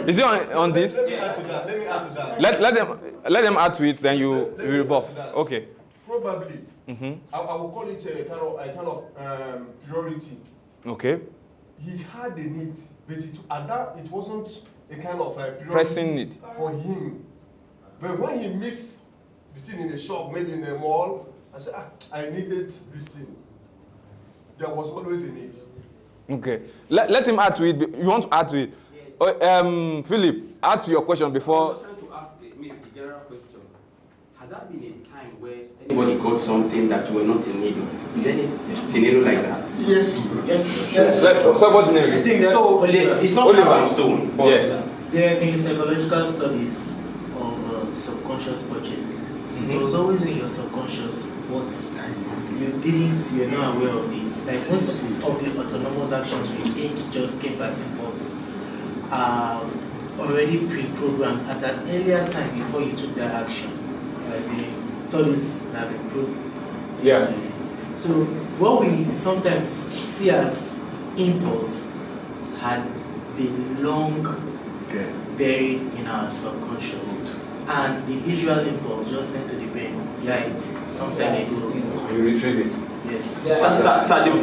Is it on this? Let me add to that. Let them add to it, then you rebuff. Okay. Probably. I will call it a kind of priority. Okay. He had the need, but it wasn't a kind of priority Pressing need for him. But when he missed the thing in the shop, maybe in the mall, I said, I needed this thing. There was always a need. Okay. Let him add to it. You want to add to it? Yes. Philip, add to your question before. I was trying to ask maybe the general question. Has there been a time where anybody got something that you were not in need of? Is there any scenario like that? Yes. So what's the name? I think So it's not carved on stone, but yes. there have been psychological studies of subconscious purchases. It was always in your subconscious, but you're not aware of it. Like most of the autonomous actions we take just came by impulse are already pre-programmed at an earlier time before you took that action. The studies have improved this way. So what we sometimes see as impulse had been long buried in our subconscious, and the visual impulse just sent to the brain. Sometime ago. You retrieve it. Yes.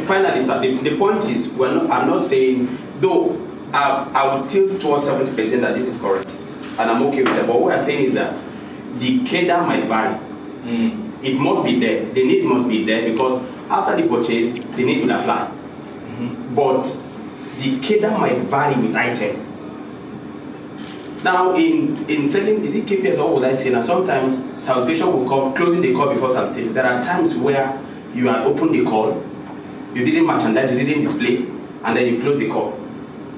Finally, the point is, I'm not saying, though I would tilt towards 70% that this is correct. and I'm okay with that. But what we're saying is that the cadre might vary. It must be there. The need must be there because after the purchase, the need will apply. But the cadre might vary with item. Now, in selling, is it KPS or what would I say? Now, sometimes salutation will come, closing the call before salutation. There are times where you had opened the call, you didn't merchandise, you didn't display, and then you close the call.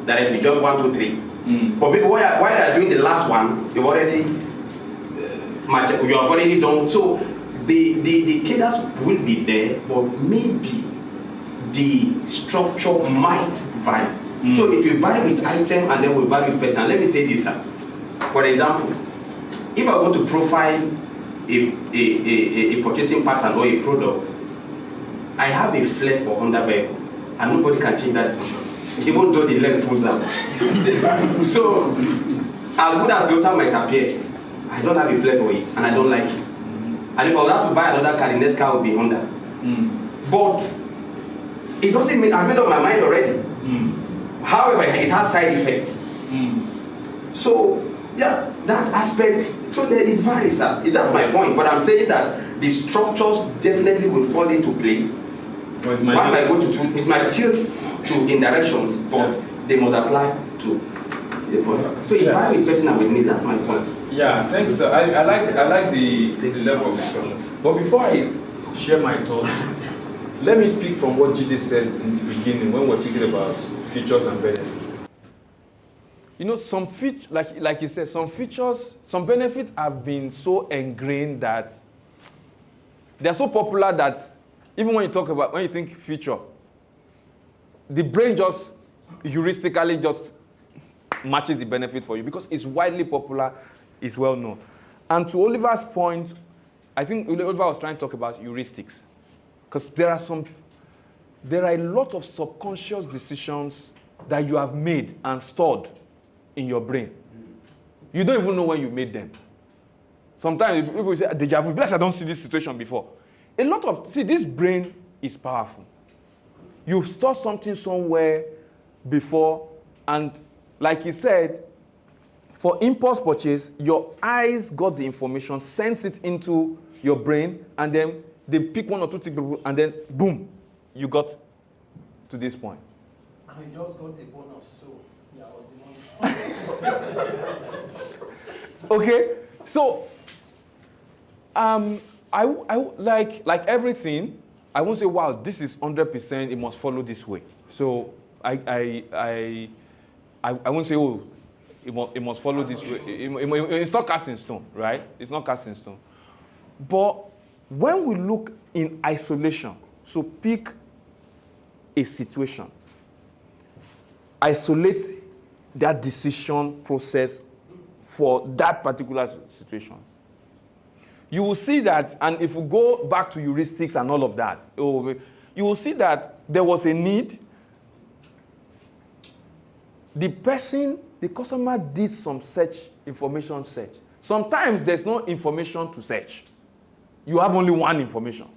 Directly, job 1, 2, 3. But maybe while they are doing the last one, you have already done. So the cadres will be there, but maybe the structure might vary. So it will vary with item and then will vary with person. Let me say this, sir. For example, if I want to profile a purchasing pattern or a product, I have a flair for Honda vehicle, and nobody can change that decision, even though the leg pulls out. So, as good as Toyota might appear, I don't have a flair for it, and I don't like it. And if I would have to buy another car, the next car would be Honda. But it doesn't mean I've made up my mind already. However, it has side effects. So, yeah, that aspect, so that it varies. That's my point. But I'm saying that the structures definitely will fall into play. One might go to two, it might tilt to in directions, but they must apply to the point. So it varies with person and with needs. That's my point. Yeah, thanks. I like the level of discussion. But before I share my thoughts, let me pick from what Jide said in the beginning when we're talking about features and benefits. You know, some features, like you said, some features, some benefits have been so ingrained that they're so popular that even when you think feature, the brain just heuristically just matches the benefit for you because it's widely popular, it's well known. And to Oliver's point, I think Oliver was trying to talk about heuristics. Because there are a lot of subconscious decisions that you have made and stored in your brain. You don't even know when you made them. Sometimes people say, deja vu, I don't see this situation before. This brain is powerful. You've stored something somewhere before, and like he said, for impulse purchase, your eyes got the information, sense it into your brain, and then they pick one or two things, and then boom, you got to this point. And you just got the bonus, so that was the money. Okay, so I like everything. I won't say, wow, this is 100%. It must follow this way. So I won't say, oh, it must follow this way. It's not cast in stone, right? It's not cast in stone. But when we look in isolation, so pick a situation, isolate that decision process for that particular situation. You will see that, and if we go back to heuristics and all of that, you will see that there was a need. The customer did some information search. Sometimes there's no information to search. You have only one information.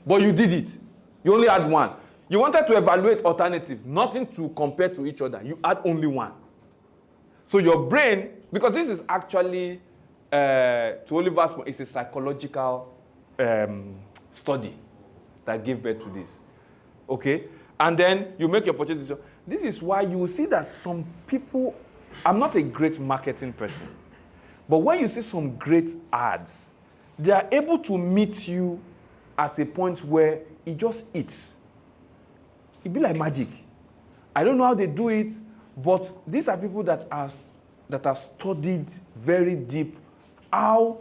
But you did it. You only had one. You wanted to evaluate alternative, nothing to compare to each other. You had only one. So your brain, because this is actually, to Oliver's point, it's a psychological study that gave birth to this. Okay? And then you make your purchase decision. This is why you will see that some people, I'm not a great marketing person, but when you see some great ads, they are able to meet you at a point where it just hits. It'd be like magic. I don't know how they do it, but these are people that have studied very deep how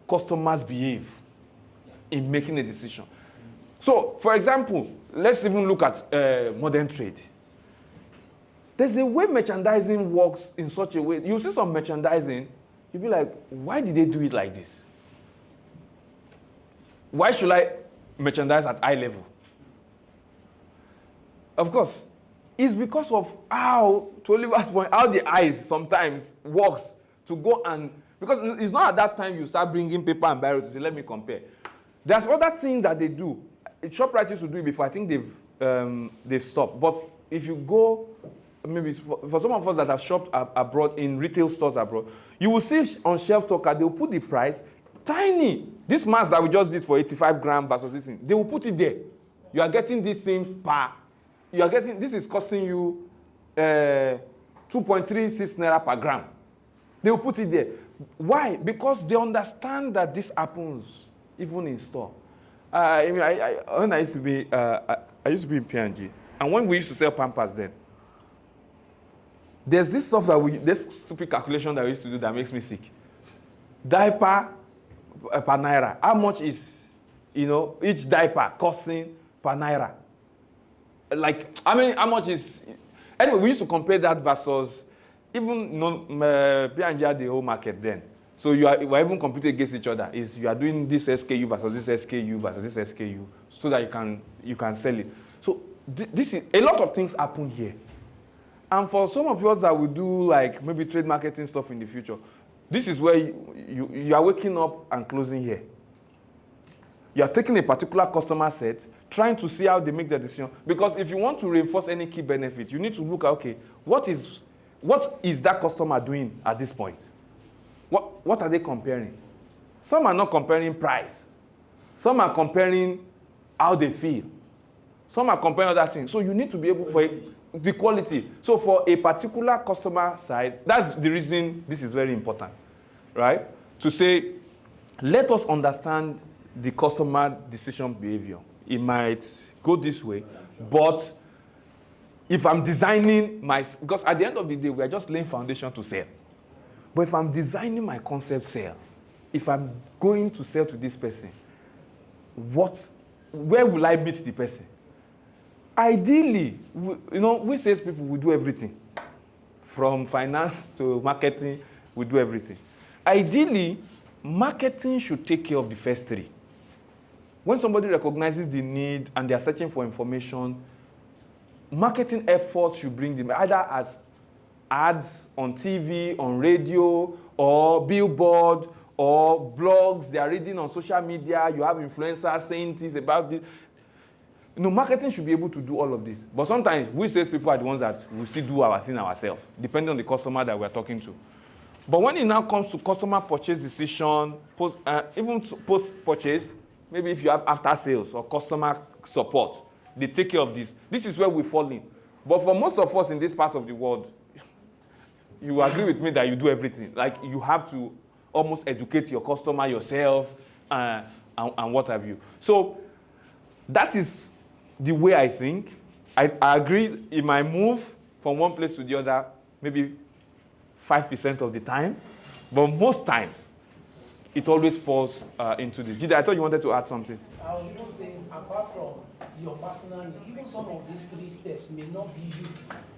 customers behave in making a decision. So, for example, let's even look at modern trade. There's a way merchandising works in such a way. You see some merchandising, you'll be like, why did they do it like this? Why should I merchandise at eye level? Of course, it's because of how, to Oliver's point, how the eyes sometimes works to go and, because it's not at that time you start bringing paper and biro to say, let me compare. There's other things that they do. ShopRite used to do it before. I think they've stopped. But if you go maybe for some of us that have shopped abroad in retail stores abroad, you will see on shelf talker, they will put the price tiny. This mask that we just did for 85 grams versus this thing, they will put it there. You are getting this thing per. You are getting, this is costing you 2.36 naira per gram. They will put it there. Why? Because they understand that this happens even in store. When I used to be, I used to be in P&G, and when we used to sell Pampers then, there's this stuff that this stupid calculation that we used to do that makes me sick. Diaper per naira. How much is, each diaper costing per naira? Like, how much is... Anyway, we used to compare that versus even P&G had the whole market then. So we're even competing against each other. You are doing this SKU versus this SKU versus this SKU so that you can sell it. So this is a lot of things happen here. And for some of us that will do like maybe trade marketing stuff in the future, this is where you are waking up and closing here. You are taking a particular customer set, trying to see how they make the decision. Because if you want to reinforce any key benefit, you need to look at, okay, what is that customer doing at this point? What are they comparing? Some are not comparing price. Some are comparing how they feel. Some are comparing other things. So you need to be able for the quality. So for a particular customer size, that's the reason this is very important, right? To say, let us understand the customer decision behavior. It might go this way, but if I'm designing because at the end of the day, we are just laying foundation to sell. But if I'm designing my concept sale, if I'm going to sell to this person, where will I meet the person? Ideally, we sales people, we do everything. From finance to marketing, we do everything. Ideally, marketing should take care of the first three. When somebody recognizes the need and they are searching for information, marketing efforts should bring them either as ads on TV, on radio, or billboard, or blogs they are reading on social media. You have influencers saying things about this. Marketing should be able to do all of this. But sometimes we sales people are the ones that will still do our thing ourselves, depending on the customer that we're talking to. But when it now comes to customer purchase decision, even post-purchase, maybe if you have after sales or customer support, they take care of this. This is where we fall in. But for most of us in this part of the world, you agree with me that you do everything. Like you have to almost educate your customer yourself and what have you. So that is the way I think. I agree it might move from one place to the other, maybe 5% of the time, but most times it always falls into this. Jide, I thought you wanted to add something. I was even saying, apart from your personal need, even some of these 3 steps may not be you.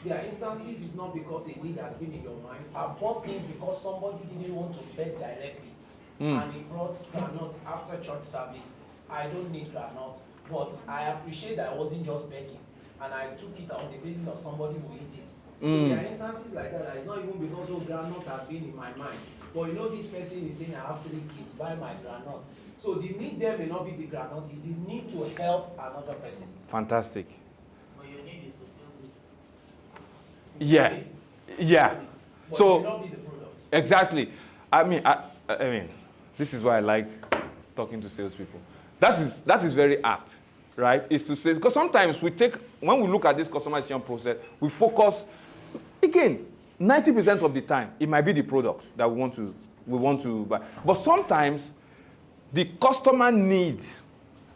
There are instances it's not because a need has been in your mind. I've bought things because somebody didn't want to beg directly. And he brought granite after church service. I don't need granite, but I appreciate that I wasn't just begging. And I took it on the basis of somebody who eat it. So there are instances like that. It's not even because granite have been in my mind. But this person is saying I have 3 kids, buy my granite. So the need there may not be the granite, it's the need to help another person. Fantastic. But your need is to feel good. Yeah. But So it may not be the product. exactly. I mean, this is why I like talking to salespeople. That is very apt, right? Is to say, because sometimes when we look at this customization process, we focus, again, 90% of the time, it might be the product that we want to buy. But sometimes the customer needs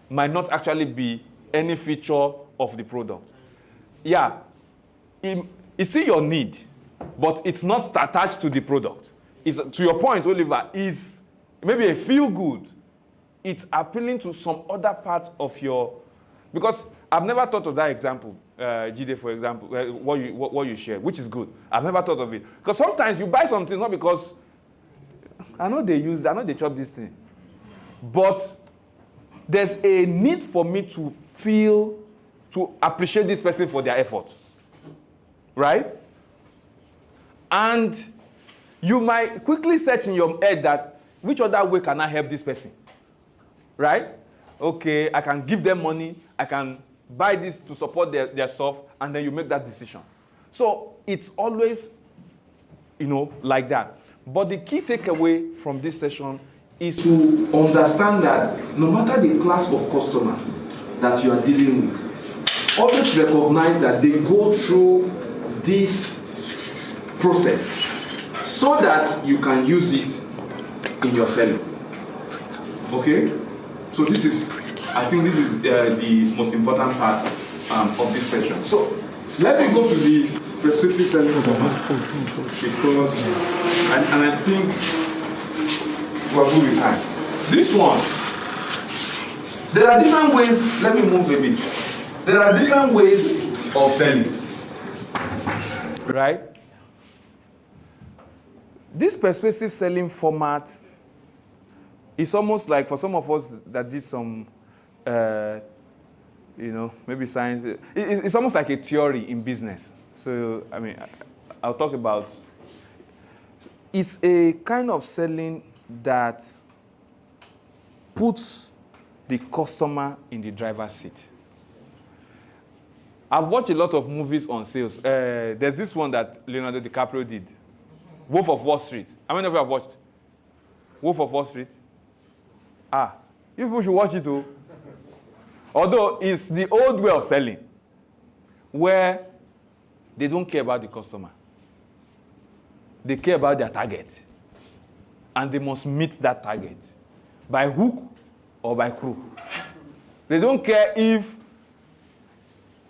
might not actually be any feature of the product. Yeah, it's still your need, but it's not attached to the product. To your point, Oliver, is maybe a feel good. It's appealing to some other part of your, because I've never thought of that example, Jide, for example, what you shared, which is good. I've never thought of it. Because sometimes you buy something not because, I know they chop this thing, but there's a need for me to appreciate this person for their effort, right? And you might quickly search in your head that, which other way can I help this person, right? Okay, I can give them money, I can buy this to support their stuff, and then you make that decision. So it's always, like that. But the key takeaway from this session is to understand that no matter the class of customers that you are dealing with, always recognize that they go through this process so that you can use it in your selling. Okay? So I think this is the most important part of this session. So let me go to the persuasive selling format because, and I think we're good with time. This one, there are different ways, let me move a bit. There are different ways of selling, right? This persuasive selling format is almost like, for some of us that did some, maybe science, it's almost like a theory in business. So, I'll talk about, it's a kind of selling that puts the customer in the driver's seat. I've watched a lot of movies on sales. There's this one that Leonardo DiCaprio did, Wolf of Wall Street. How many of you have watched Wolf of Wall Street? You people should watch it too. Although it's the old way of selling, where they don't care about the customer. They care about their target. And they must meet that target by hook or by crook. They don't care if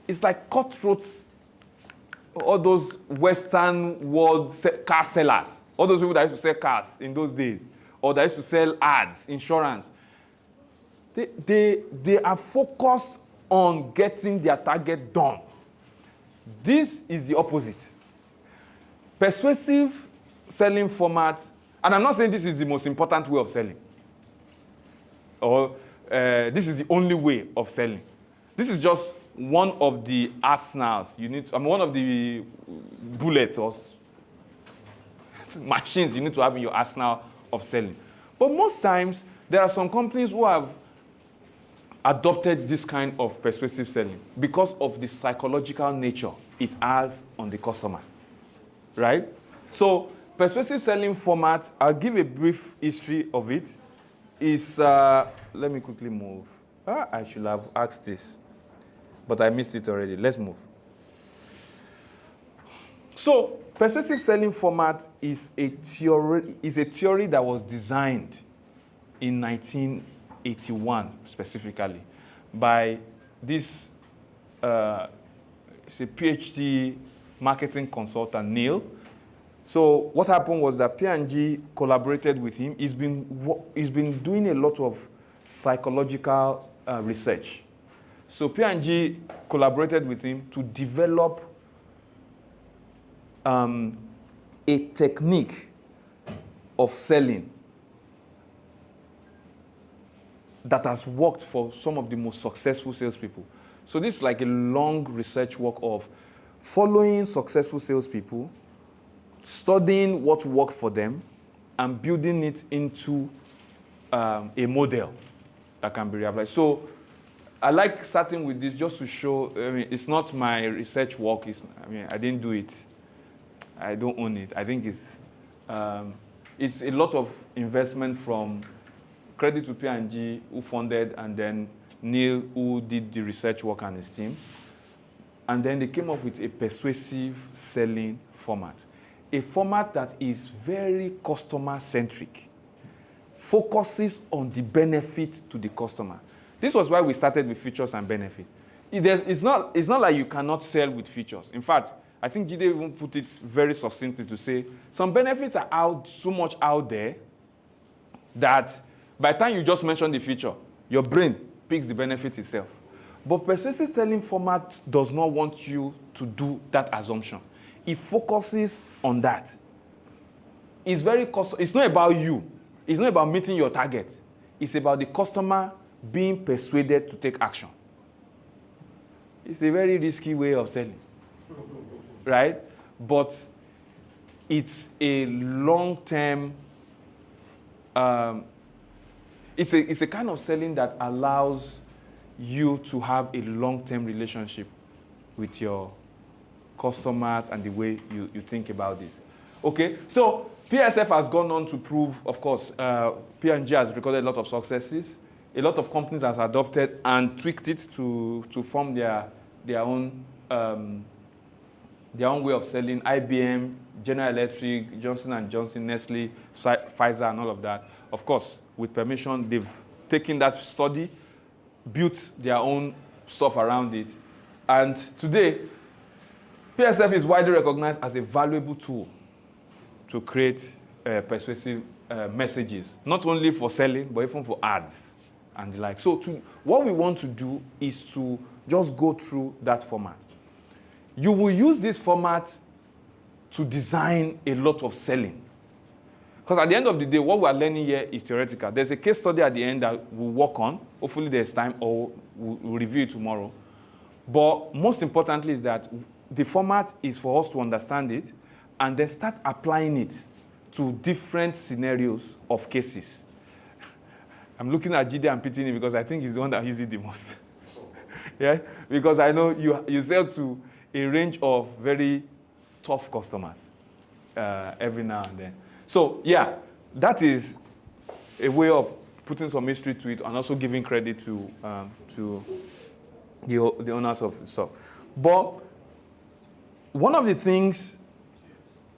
it's like cutthroats, all those Western world car sellers, all those people that used to sell cars in those days, or that used to sell ads, insurance. They are focused on getting their target done. This is the opposite. Persuasive selling format, and I'm not saying this is the most important way of selling, or this is the only way of selling. This is just one of the arsenals you need to, one of the bullets or machines you need to have in your arsenal of selling. But most times, there are some companies who have adopted this kind of persuasive selling because of the psychological nature it has on the customer, right? So, persuasive selling format, I'll give a brief history of it, is, let me quickly move. I should have asked this, but I missed it already. Let's move. So, persuasive selling format is a theory that was designed in 1981 specifically by this it's a PhD marketing consultant, Neil. So what happened was that P&G collaborated with him. He's been doing a lot of psychological research. So P&G collaborated with him to develop a technique of selling that has worked for some of the most successful salespeople. So this is like a long research work of following successful salespeople, studying what worked for them, and building it into a model that can be reapplied. So I like starting with this just to show, it's not my research work. I didn't do it. I don't own it. I think it's a lot of investment from credit to P&G, who funded, and then Neil, who did the research work, and his team. And then they came up with a persuasive selling format. A format that is very customer-centric, focuses on the benefit to the customer. This was why we started with features and benefit. It's not like you cannot sell with features. In fact, I think Jide even put it very succinctly to say, some benefits are so much out there that by the time you just mention the feature, your brain picks the benefit itself. But persuasive selling format does not want you to do that assumption. It focuses on that. It's not about you. It's not about meeting your target. It's about the customer being persuaded to take action. It's a very risky way of selling, right? But it's a long-term, it's a kind of selling that allows you to have a long-term relationship with your customers and the way you think about this. Okay, so PSF has gone on to prove, of course, P&G has recorded a lot of successes. A lot of companies have adopted and tweaked it to form their own way of selling. IBM, General Electric, Johnson & Johnson, Nestle, Pfizer, and all of that. Of course, with permission, they've taken that study, built their own stuff around it. And today, PSF is widely recognized as a valuable tool to create persuasive messages, not only for selling, but even for ads and the like. So what we want to do is to just go through that format. You will use this format to design a lot of selling. Because at the end of the day, what we are learning here is theoretical. There's a case study at the end that we'll work on. Hopefully there's time, or we'll review it tomorrow. But most importantly is that the format is for us to understand it and then start applying it to different scenarios of cases. I'm looking at Jide and pitying him because I think he's the one that uses it the most. Yeah? Because I know you sell to a range of very tough customers every now and then. So, yeah, that is a way of putting some mystery to it and also giving credit to the owners of the stock. But one of the things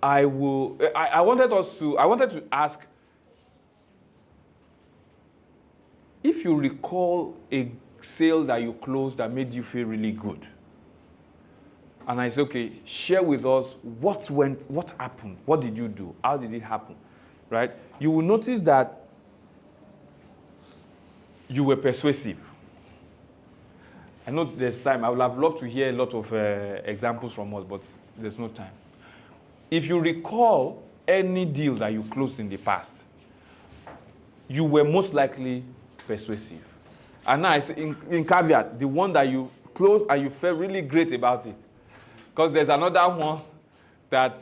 I wanted to ask, if you recall a sale that you closed that made you feel really good, and I said, okay, share with us what happened, what did you do, how did it happen, right? You will notice that you were persuasive. I know there's time. I would have loved to hear a lot of examples from us, but there's no time. If you recall any deal that you closed in the past, you were most likely persuasive. And now, in caveat, the one that you closed and you felt really great about it. Because there's another one that,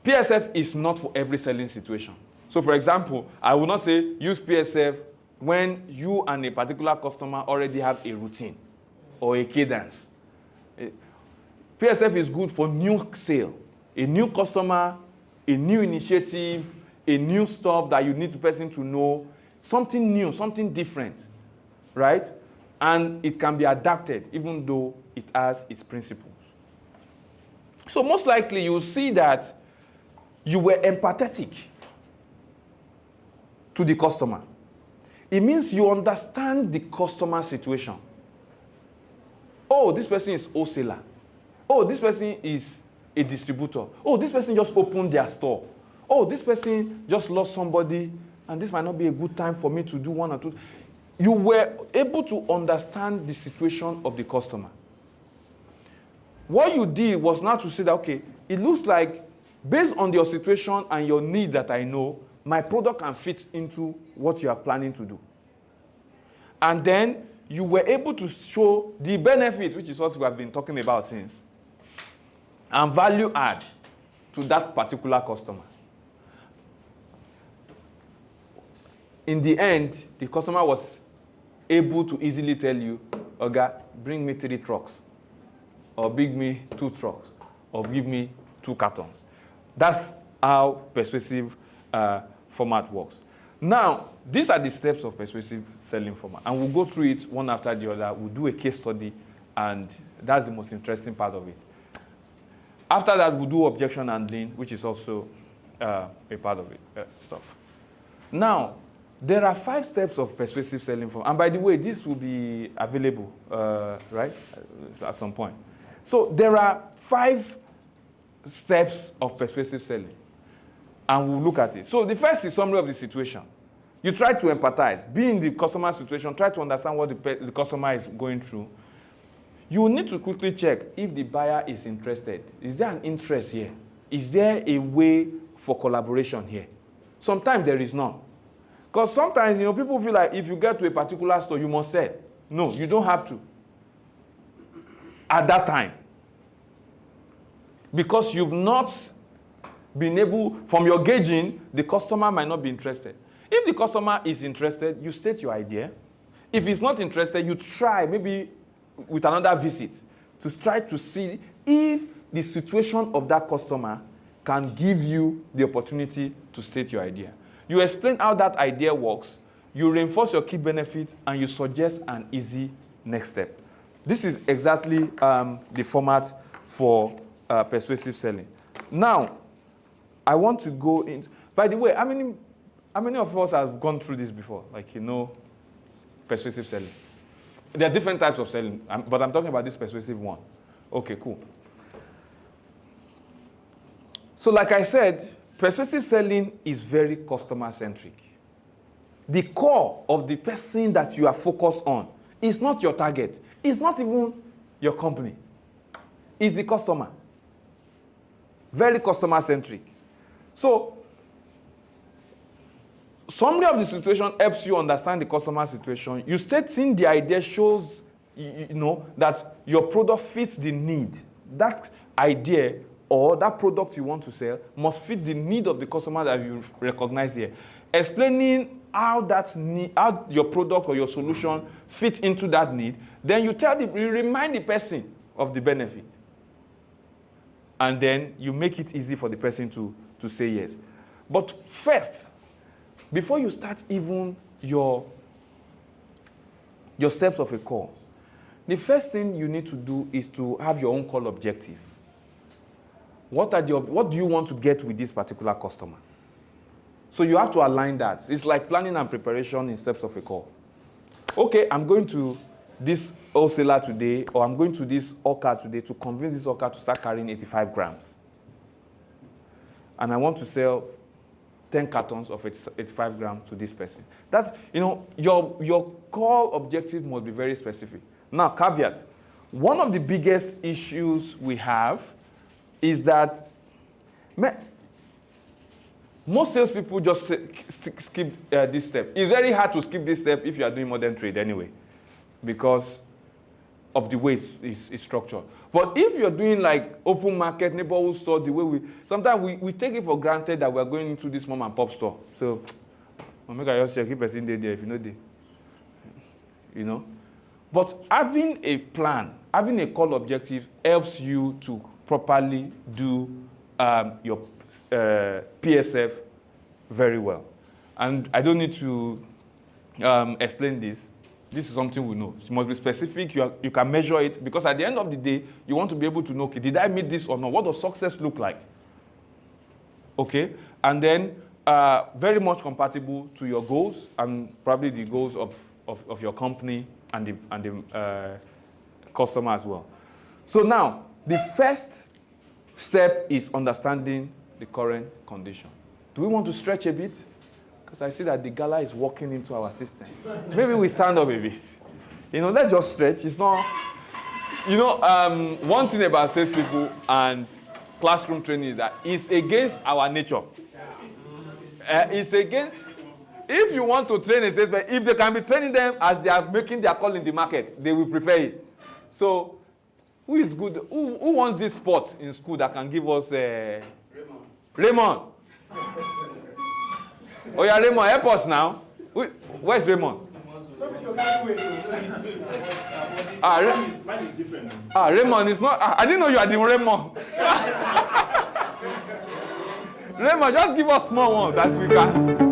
PSF is not for every selling situation. So, for example, I will not say use PSF when you and a particular customer already have a routine or a cadence. PSF is good for new sale, a new customer, a new initiative, a new stuff that you need the person to know, something new, something different, right? And it can be adapted even though it has its principles. So most likely you'll see that you were empathetic to the customer. It means you understand the customer situation. Oh, this person is wholesaler. Oh, this person is a distributor. Oh, this person just opened their store. Oh, this person just lost somebody, and this might not be a good time for me to do one or two. You were able to understand the situation of the customer. What you did was now to say that, okay, it looks like based on your situation and your need that I know, my product can fit into what you are planning to do. And then you were able to show the benefit, which is what we have been talking about since, and value add to that particular customer. In the end, the customer was able to easily tell you, Oga, bring me 3 trucks, or bring me 2 trucks, or give me 2 cartons. That's how persuasive format works. Now, these are the steps of persuasive selling format, and we'll go through it one after the other. We'll do a case study, and that's the most interesting part of it. After that, we'll do objection handling, which is also a part of it stuff. Now, there are 5 steps of persuasive selling format, and by the way, this will be available, right, at some point. So there are 5 steps of persuasive selling, and we'll look at it. So the first is summary of the situation. You try to empathize, be in the customer's situation, try to understand what the customer is going through. You will need to quickly check if the buyer is interested. Is there an interest here? Is there a way for collaboration here? Sometimes there is none. Because sometimes, people feel like if you get to a particular store, you must sell. No, you don't have to. At that time. Because you've not been able, from your gauging, the customer might not be interested. If the customer is interested, you state your idea. If he's not interested, you try, maybe with another visit to try to see if the situation of that customer can give you the opportunity to state your idea. You explain how that idea works, you reinforce your key benefit, and you suggest an easy next step. This is exactly the format for persuasive selling. Now, I want to go into, by the way, how many of us have gone through this before? Like, persuasive selling. There are different types of selling, but I'm talking about this persuasive one. Okay, cool. So like I said, persuasive selling is very customer-centric. The core of the person that you are focused on is not your target. It's not even your company. It's the customer. Very customer-centric. So, summary of the situation helps you understand the customer situation. You stating the idea shows that your product fits the need. That idea or that product you want to sell must fit the need of the customer that you recognize here. Explaining how that need, how your product or your solution fits into that need, then you remind the person of the benefit. And then you make it easy for the person to say yes. But first, before you start even your steps of a call, the first thing you need to do is to have your own call objective. What do you want to get with this particular customer? So you have to align that. It's like planning and preparation in steps of a call. Okay, I'm going to this wholesaler today, or I'm going to this hawker today to convince this hawker to start carrying 85 grams. And I want to sell 10 cartons of 85 grams to this person. That's, your call objective must be very specific. Now, caveat. One of the biggest issues we have is that most salespeople just skip this step. It's very hard to skip this step if you are doing modern trade anyway, because of the way it's structured. But if you're doing like open market, neighborhood store, the way sometimes we take it for granted that we're going into this mom and pop store. So, maybe I just check if person there if you know. But having a plan, having a call objective helps you to properly do your PSF very well. And I don't need to explain this. This is something we know. It must be specific. You can measure it, because at the end of the day, you want to be able to know, okay, did I meet this or not? What does success look like? Okay? And then very much compatible to your goals and probably the goals of your company and the customer as well. So now, the first step is understanding the current condition. Do we want to stretch a bit? Because I see that the gala is walking into our system. Maybe we stand up a bit. Let's just stretch. It's not, one thing about salespeople and classroom training is that it's against our nature. It's against, if you want to train a salesman, if they can be training them as they are making their call in the market, they will prefer it. So, who is good? Who wants this spot in school that can give us Raymond? Oh yeah, Raymond, help us now. Where's Raymond? Mine is different. Raymond is not. I didn't know you are the Raymond. Raymond, just give us small one that we can.